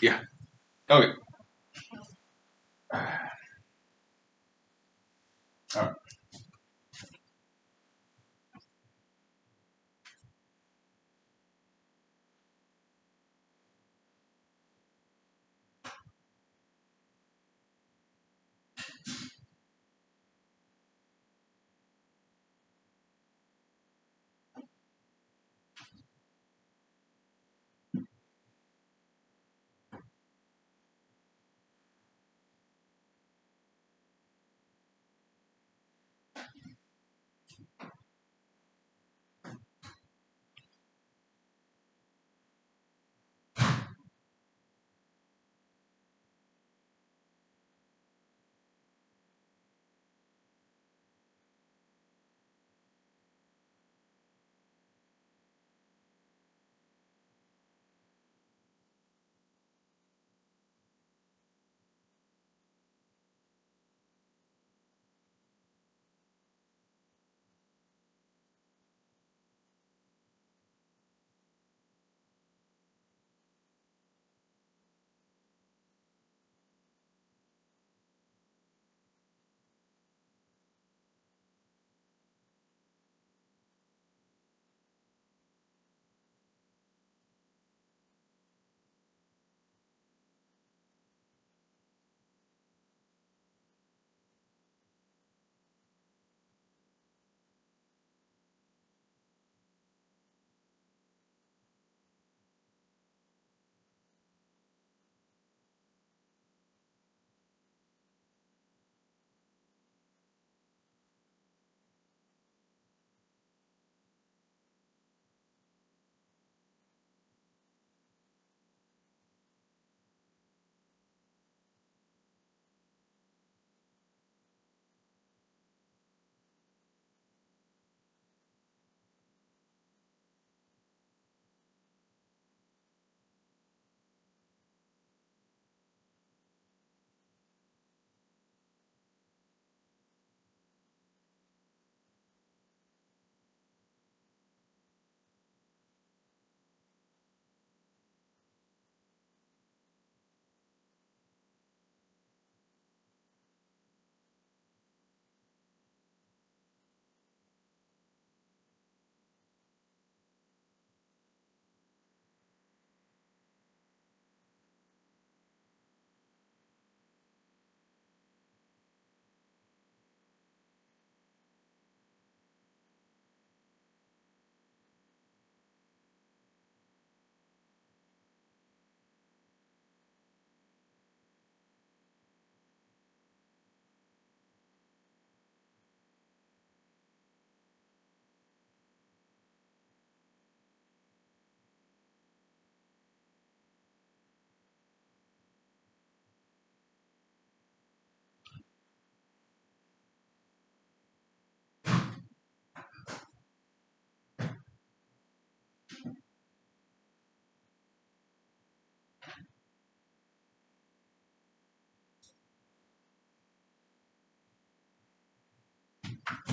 Yeah. Okay. Alright.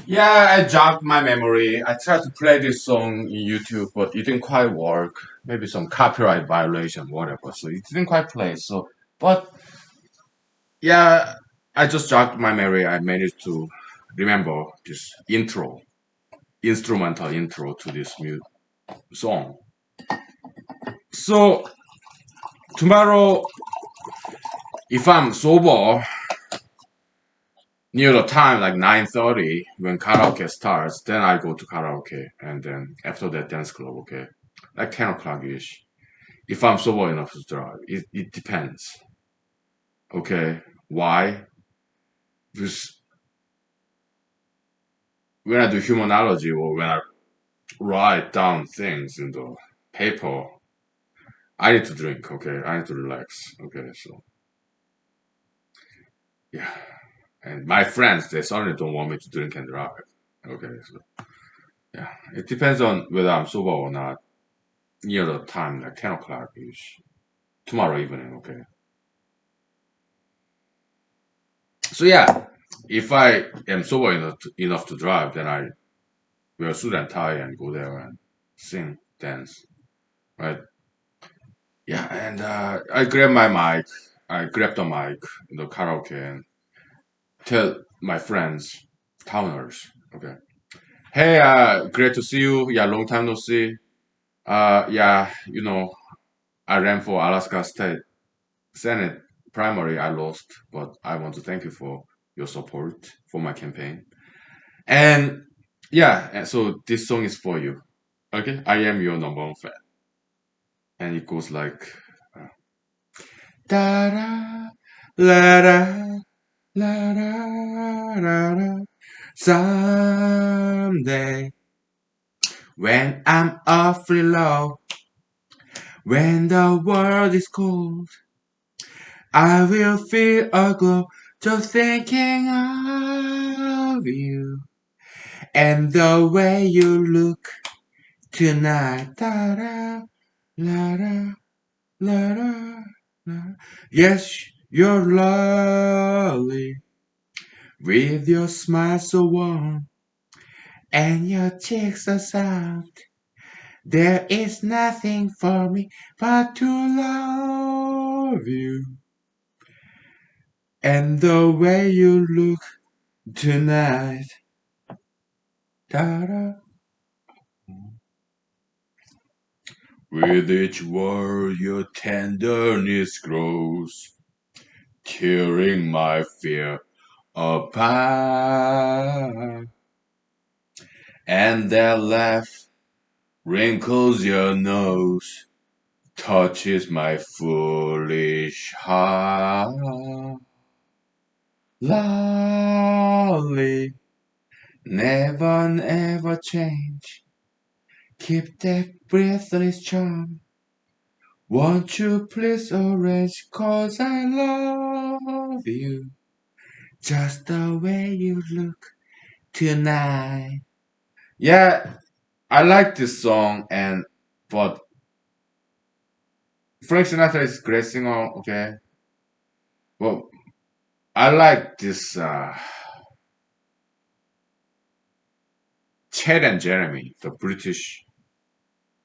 Yeah, I jogged my memory. I tried to play this song in YouTube, but it didn't quite work. Maybe some copyright violation, whatever. So it didn't quite play. So, but yeah, I just jogged my memory. I managed to remember this intro, instrumental intro to this song. So tomorrow, if I'm sober, near the time like 9:30 when karaoke starts, then I go to karaoke, and then after that dance club. Okay, like 10 o'clock ish. If I'm sober enough to drive, it depends. Okay, why? Because when I do humanology or when I write down things in the paper, I need to drink. Okay, I need to relax. Okay, so yeah, and my friends they certainly don't want me to drink and drive. Okay, so yeah, it depends on whether I'm sober or not. Near the time, like 10 o'clock ish tomorrow evening. Okay, so yeah, if I am sober enough to drive, then I wear a suit and tie and go there and sing, dance, right? Yeah, and I grab my mic. I grab the mic in the karaoke and tell my friends, towners, okay, hey, great to see you. Yeah, long time no see. Yeah, I ran for Alaska State Senate primary. I lost, but I want to thank you for your support for my campaign. And yeah, and so this song is for you. Okay, I am your number one fan, and it goes like da da la da la da la da. Someday, when I'm awfully low, when the world is cold, I will feel a glow just thinking of you and the way you look tonight. Da da la da la da la. Yes, you're lovely with your smile so warm and your cheeks so soft. There is nothing for me but to love you and the way you look tonight. Ta-da. With each word your tenderness grows, tearing my fear apart. And that laugh wrinkles your nose, touches my foolish heart. Lovely, never, never change. Keep that breathless charm. Won't you please arrange? 'Cause I love you just the way you look tonight. Yeah, I like this song, but Frank Sinatra is a great singer. Okay, well, I like this Chet and Jeremy, the British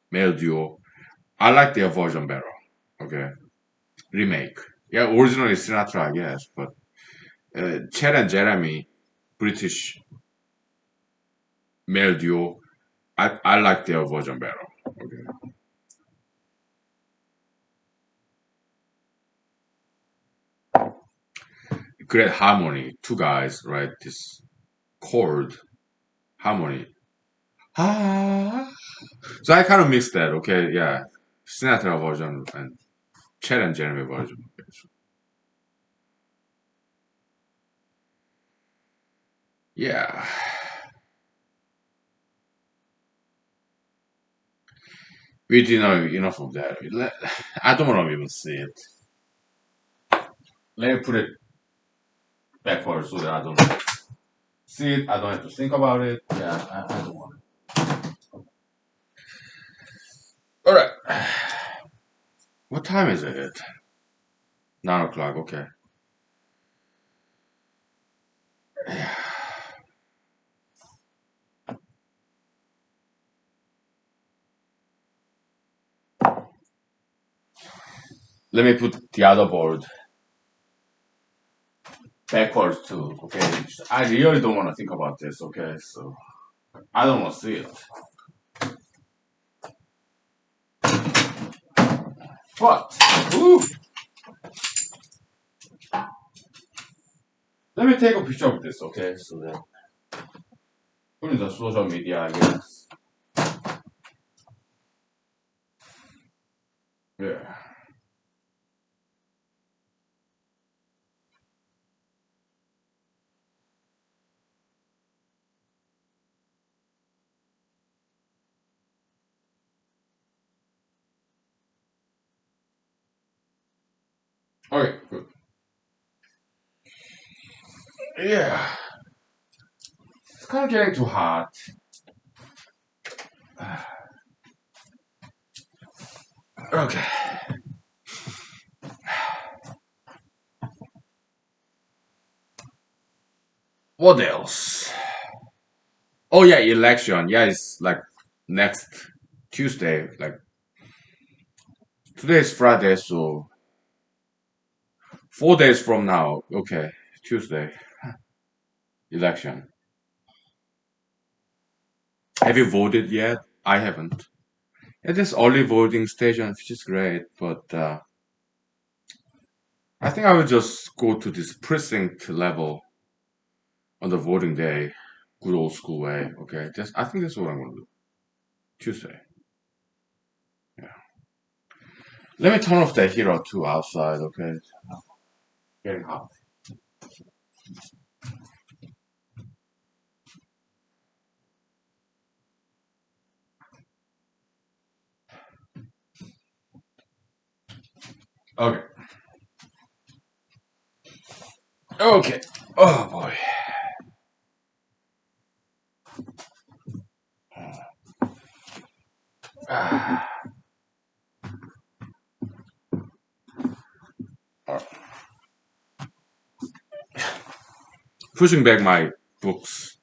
male duo. I like their version better. Okay, remake. Yeah, originally Sinatra, I guess, but Chet and Jeremy, British male duo. I like their version better. Okay, great harmony. Two guys, right? This chord harmony. Ah. So I kind of mixed that. Okay, yeah, Sinatra version and Chet and Jeremy version. Okay, so, yeah, we didn't know enough of that. I don't want to even see it. Let me put it backward so that I don't see it. I don't have to think about it. Yeah, I don't want it. All right. What time is it? 9 o'clock. Okay. let me put the other board backwards too. Okay, I really don't want to think about this. Okay, so I don't want to see it. But ooh, let me take a picture of this. Okay, so then put in the social media, I guess. Yeah. Okay, good. Yeah, it's kind of getting too hot. Okay, what else? Oh yeah, election. Yeah, it's like next Tuesday. Like today is Friday, so 4 days from now. Okay, Tuesday election. Have you voted yet? I haven't. It is early voting station, which is great, but I think I will just go to this precinct level on the voting day, good old school way. Okay, I think that's what I'm gonna do. Tuesday. Yeah. Let me turn off the heater too outside. Okay, getting hot. Okay. Okay. Oh boy. Ah. Pushing back my books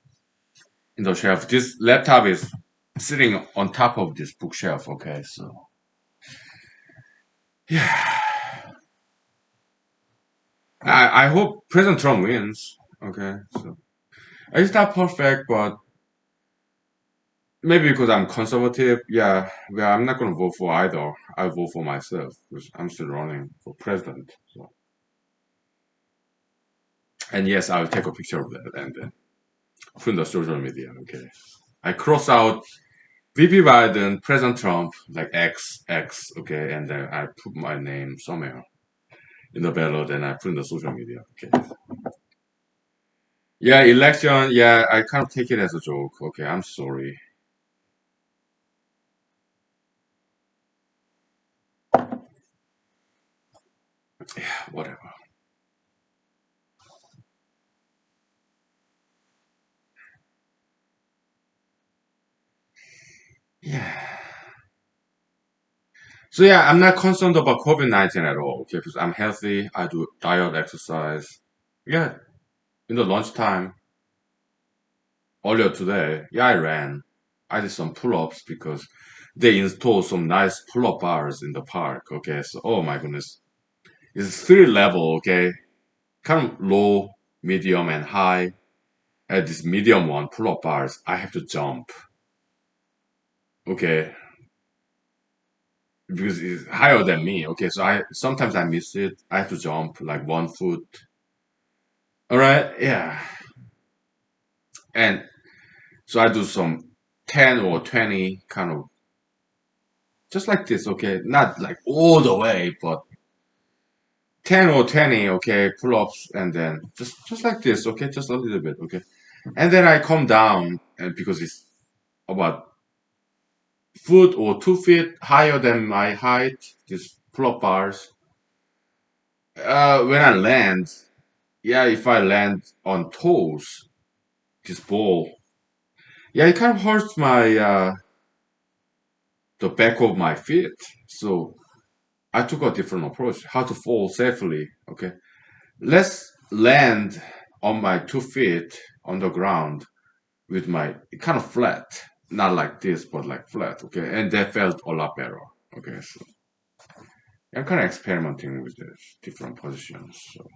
in the shelf. This laptop is sitting on top of this bookshelf. Okay, so yeah, I hope President Trump wins. Okay, so it's not perfect, but maybe because I'm conservative. Yeah, well, I'm not gonna vote for either. I'll vote for myself because I'm still running for president. So, and yes, I'll take a picture of that and then put in the social media. Okay, I cross out VP Biden, President Trump, like X, X, okay, and then I put my name somewhere in the ballot and I put in the social media, okay. Yeah, election, yeah, I kind of take it as a joke, okay, I'm sorry. Yeah, whatever. Yeah. So yeah, I'm not concerned about COVID-19 at all, okay, because I'm healthy, I do diet, exercise. Yeah, in the lunchtime, earlier today, yeah, I ran. I did some pull-ups because they installed some nice pull-up bars in the park, okay, so, oh my goodness. It's three level, okay? Kind of low, medium, and high. At this medium one, pull-up bars, I have to jump, okay? Because it's higher than me, okay? So I sometimes I miss it. I have to jump like 1 foot. All right, yeah. And so I do some 10 or 20 kind of just like this, okay? Not like all the way, but 10 or 20, okay, pull-ups and then just like this, okay? Just a little bit, okay? And then I come down and because it's about foot or 2 feet higher than my height, these pull-up bars. When I land, yeah, if I land on toes, this ball, yeah, it kind of hurts my the back of my feet. So I took a different approach, how to fall safely. Okay, let's land on my 2 feet on the ground with my kind of flat, not like this, but like flat. Okay, and that felt a lot better. Okay, so I'm kind of experimenting with this different positions. So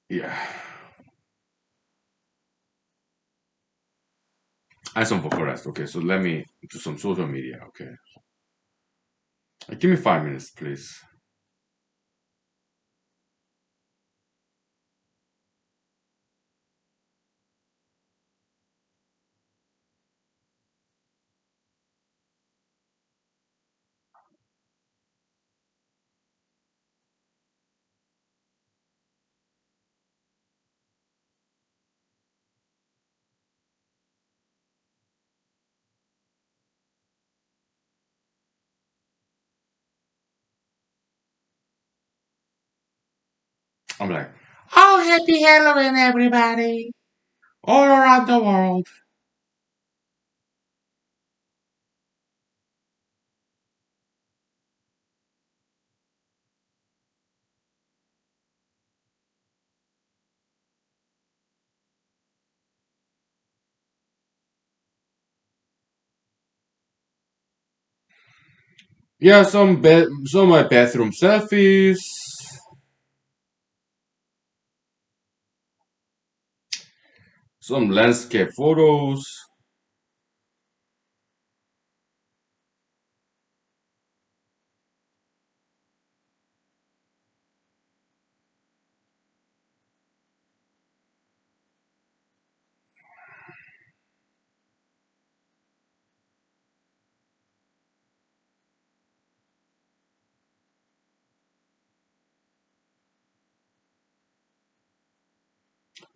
yeah, and some vocal rest. Okay, so let me do some social media. Okay, give me 5 minutes, please. I'm like, oh, happy Halloween, everybody, all around the world. Yeah, some my bathroom selfies, some landscape photos.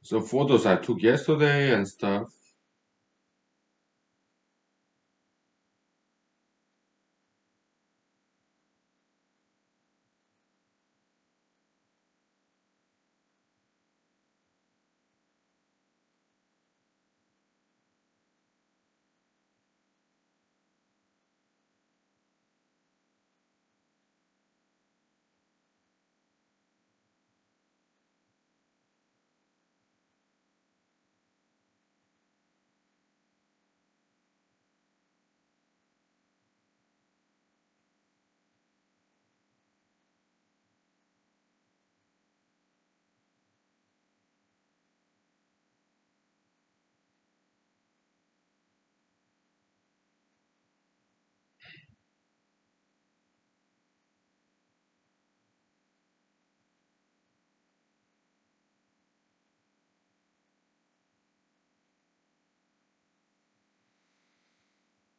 So photos I took yesterday and stuff.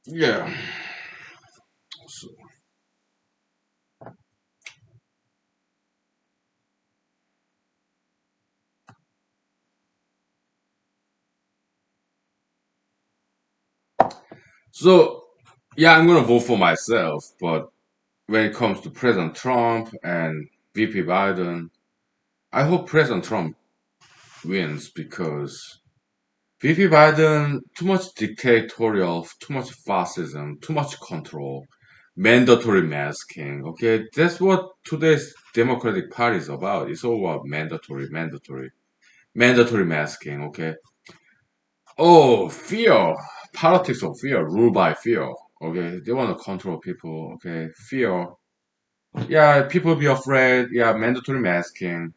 Yeah. So, so yeah, I'm gonna vote for myself, but when it comes to President Trump and VP Biden, I hope President Trump wins because VP Biden too much dictatorial, too much fascism, too much control, mandatory masking. Okay, that's what today's Democratic Party is about. It's all about mandatory masking. Okay. Oh, fear, politics of fear, rule by fear. Okay, they want to control people. Okay, fear. Yeah, people be afraid. Yeah, mandatory masking.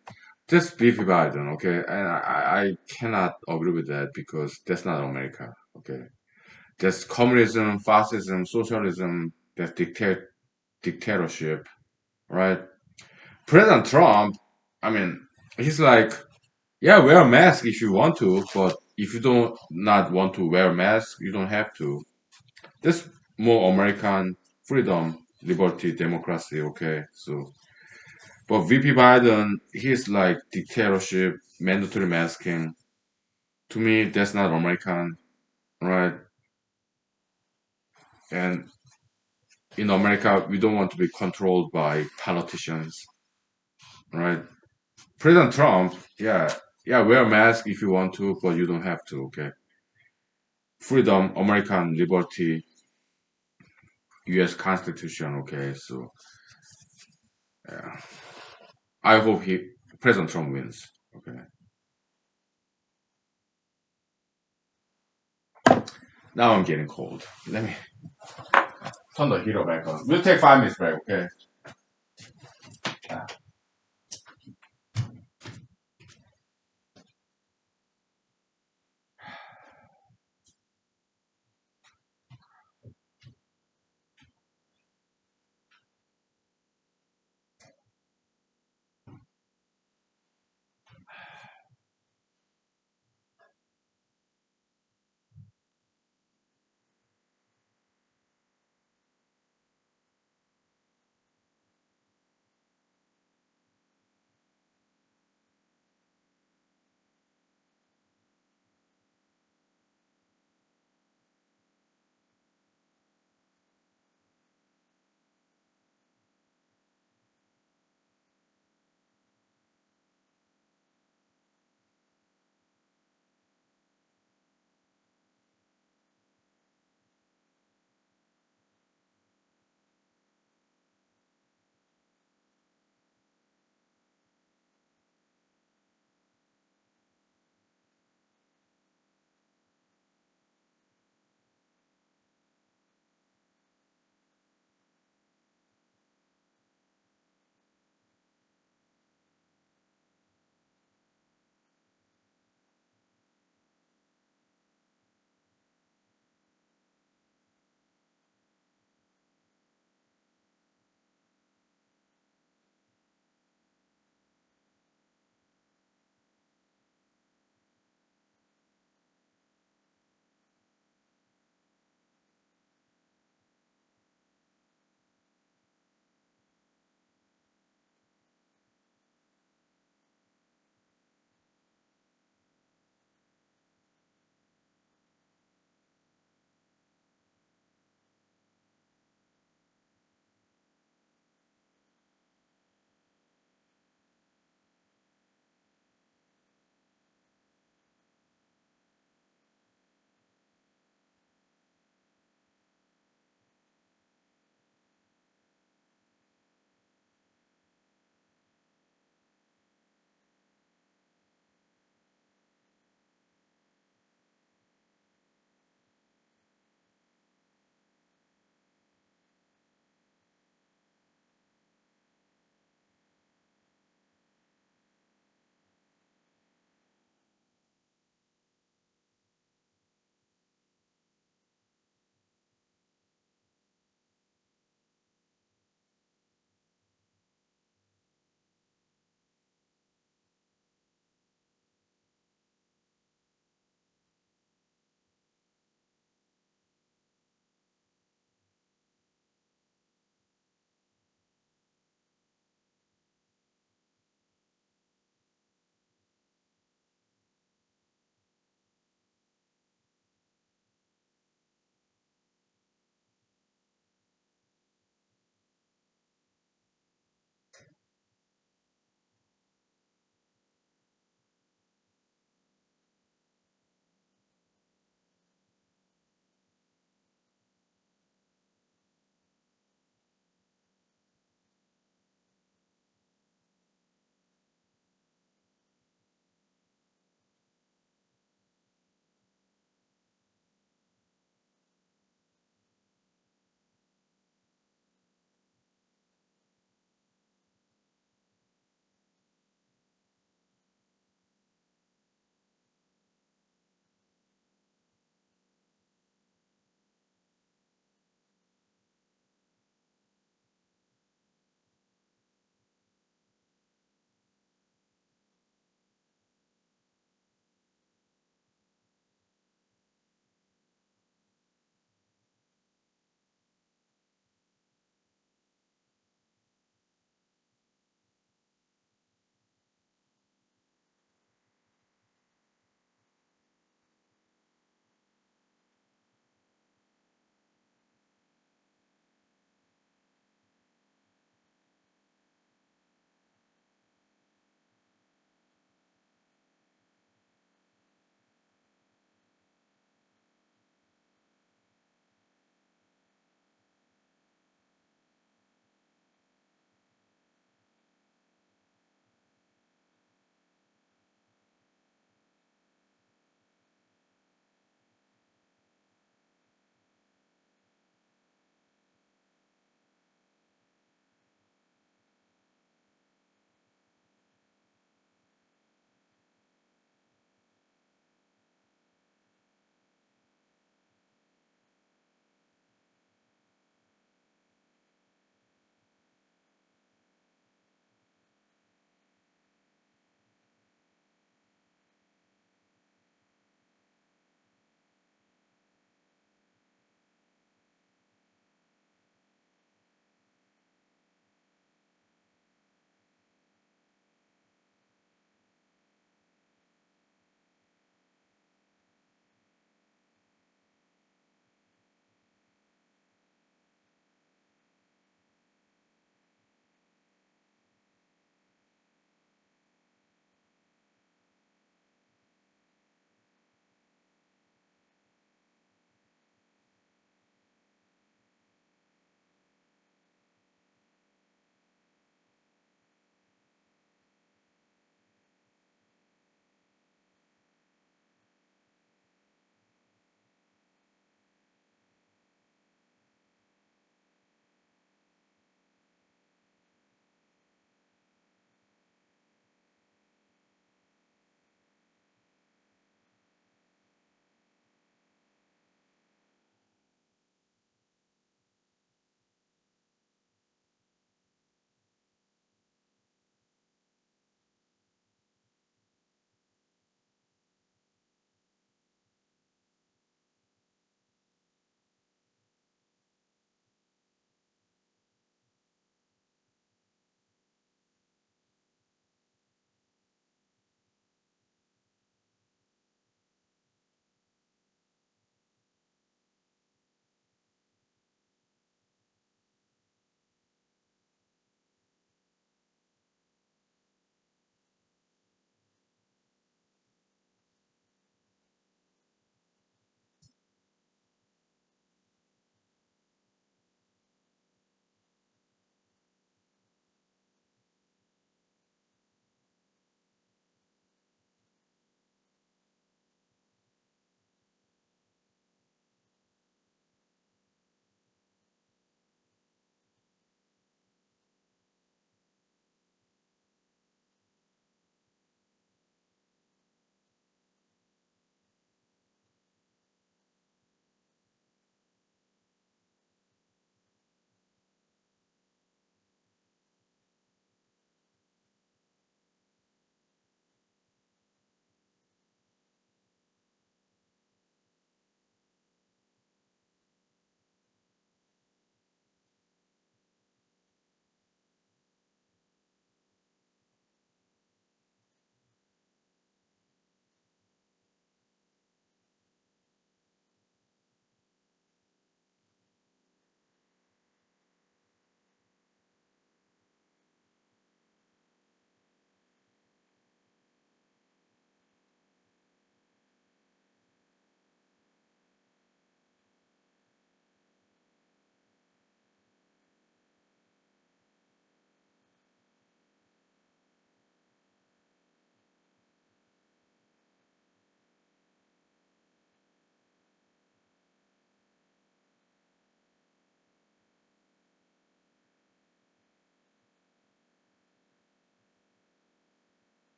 Just beefy Biden. Okay, and I cannot agree with that because that's not America. Okay, that's communism, fascism, socialism. That's dictatorship, right? President Trump. I mean, he's like, yeah, wear a mask if you want to, but if you don't not want to wear a mask, you don't have to. That's more American freedom, liberty, democracy. Okay, so but VP Biden, he's like dictatorship, mandatory masking. To me, that's not American, right? And in America, we don't want to be controlled by politicians, right? President Trump, yeah, yeah, wear a mask if you want to, but you don't have to. Okay, freedom, American liberty, U.S. Constitution. Okay, so yeah, I hope he President Trump wins. Okay, now I'm getting cold. Let me turn the heater back on. We'll take 5 minutes break, okay?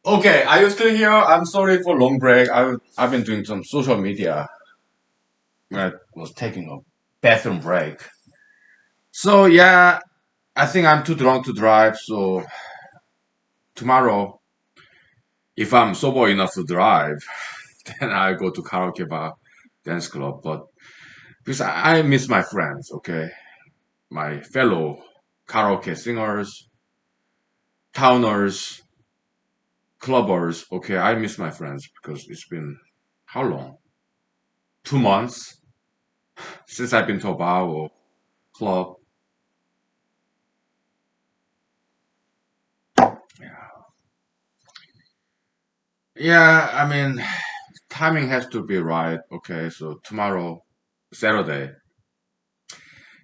Okay, are you still here? I'm sorry for long break. I've been doing some social media. I was taking a bathroom break. So yeah, I think I'm too drunk to drive. So tomorrow, if I'm sober enough to drive, then I go to karaoke bar, dance club. But because I miss my friends, okay, my fellow karaoke singers, towners, clubbers. Okay, I miss my friends because it's been how long? 2 months since I've been to a bar or club. Yeah, I mean, timing has to be right. Okay, so tomorrow, Saturday,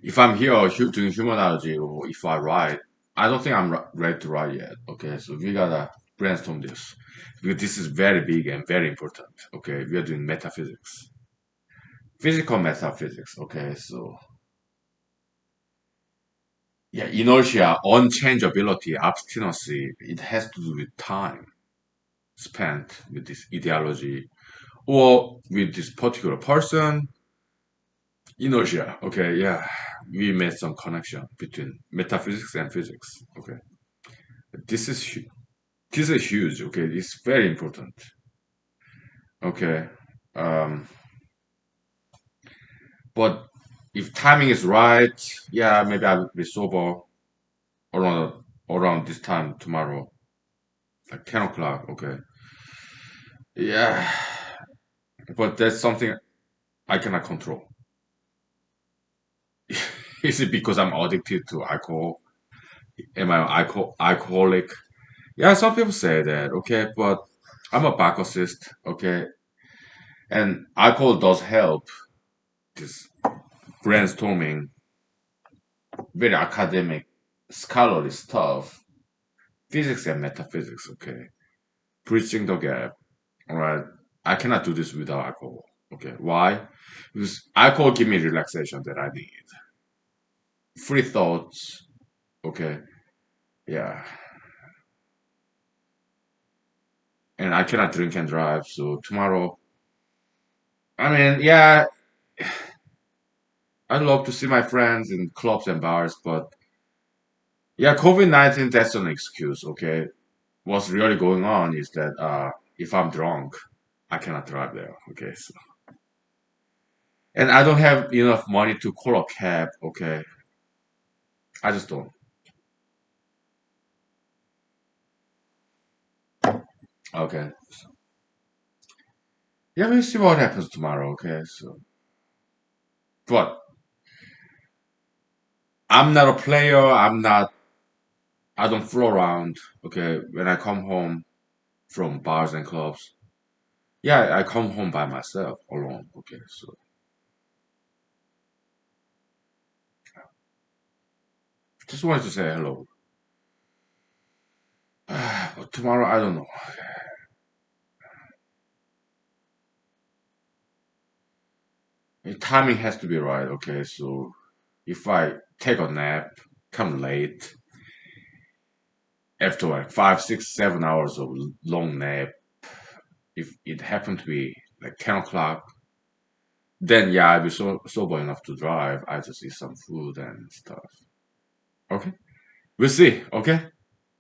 if I'm here doing humanology or if I write, I don't think I'm ready to write yet. Okay, so we gotta brainstorm this because this is very big and very important. Okay, we are doing metaphysics, physical metaphysics. Okay, so yeah, inertia, unchangeability, obstinacy, it has to do with time spent with this ideology or with this particular person. Inertia. Okay, yeah. We made some connection between metaphysics and physics. Okay. This is this is huge. Okay, it's very important. Okay. Um, but if timing is right, yeah, maybe I'll be sober around this time tomorrow, like 10 o'clock. Okay. Yeah, but that's something I cannot control. Is it because I'm addicted to alcohol? Am I alcoholic? Yeah, some people say that, okay, but I'm a Bacchusist, okay, and alcohol does help this brainstorming, very academic, scholarly stuff, physics and metaphysics, okay, bridging the gap, all right. I cannot do this without alcohol, okay. Why? Because alcohol give me relaxation that I need, free thoughts, okay, yeah, and I cannot drink and drive, so tomorrow, I mean, yeah, I'd love to see my friends in clubs and bars, but yeah, COVID-19, that's an excuse, okay? What's really going on is that if I'm drunk, I cannot drive there, okay? So, and I don't have enough money to call a cab, okay? I just don't. Okay. Yeah, we'll see what happens tomorrow, okay? So, but I'm not a player. I don't fool around, okay? When I come home from bars and clubs, yeah, I come home by myself, alone, okay? So, just wanted to say hello. But tomorrow, I don't know. The timing has to be right, okay? So if I take a nap, come late, after like 5, 6, 7 hours of long nap, if it happened to be like 10 o'clock, then yeah, I'll be sober enough to drive. I just eat some food and stuff. Okay? We'll see, okay?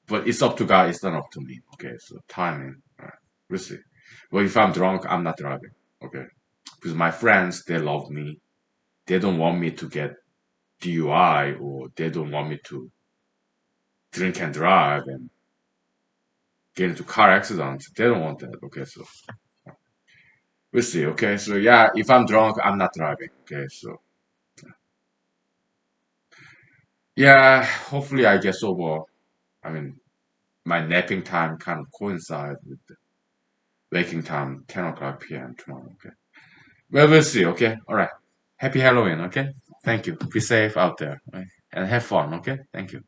But it's up to God, it's not up to me. Okay, so timing. All right. We'll see. But if I'm drunk, I'm not driving. Okay. Because my friends, they love me. They don't want me to get DUI or they don't want me to drink and drive and get into car accidents. They don't want that. Okay, so we'll see. Okay, so yeah, if I'm drunk, I'm not driving. Okay, so yeah, hopefully I get sober. I mean, my napping time kind of coincide with the waking time, 10 o'clock p.m. tomorrow. Okay, well, we'll see. Okay, all right. Happy Halloween. Okay, thank you. Be safe out there, right? And have fun. Okay, thank you.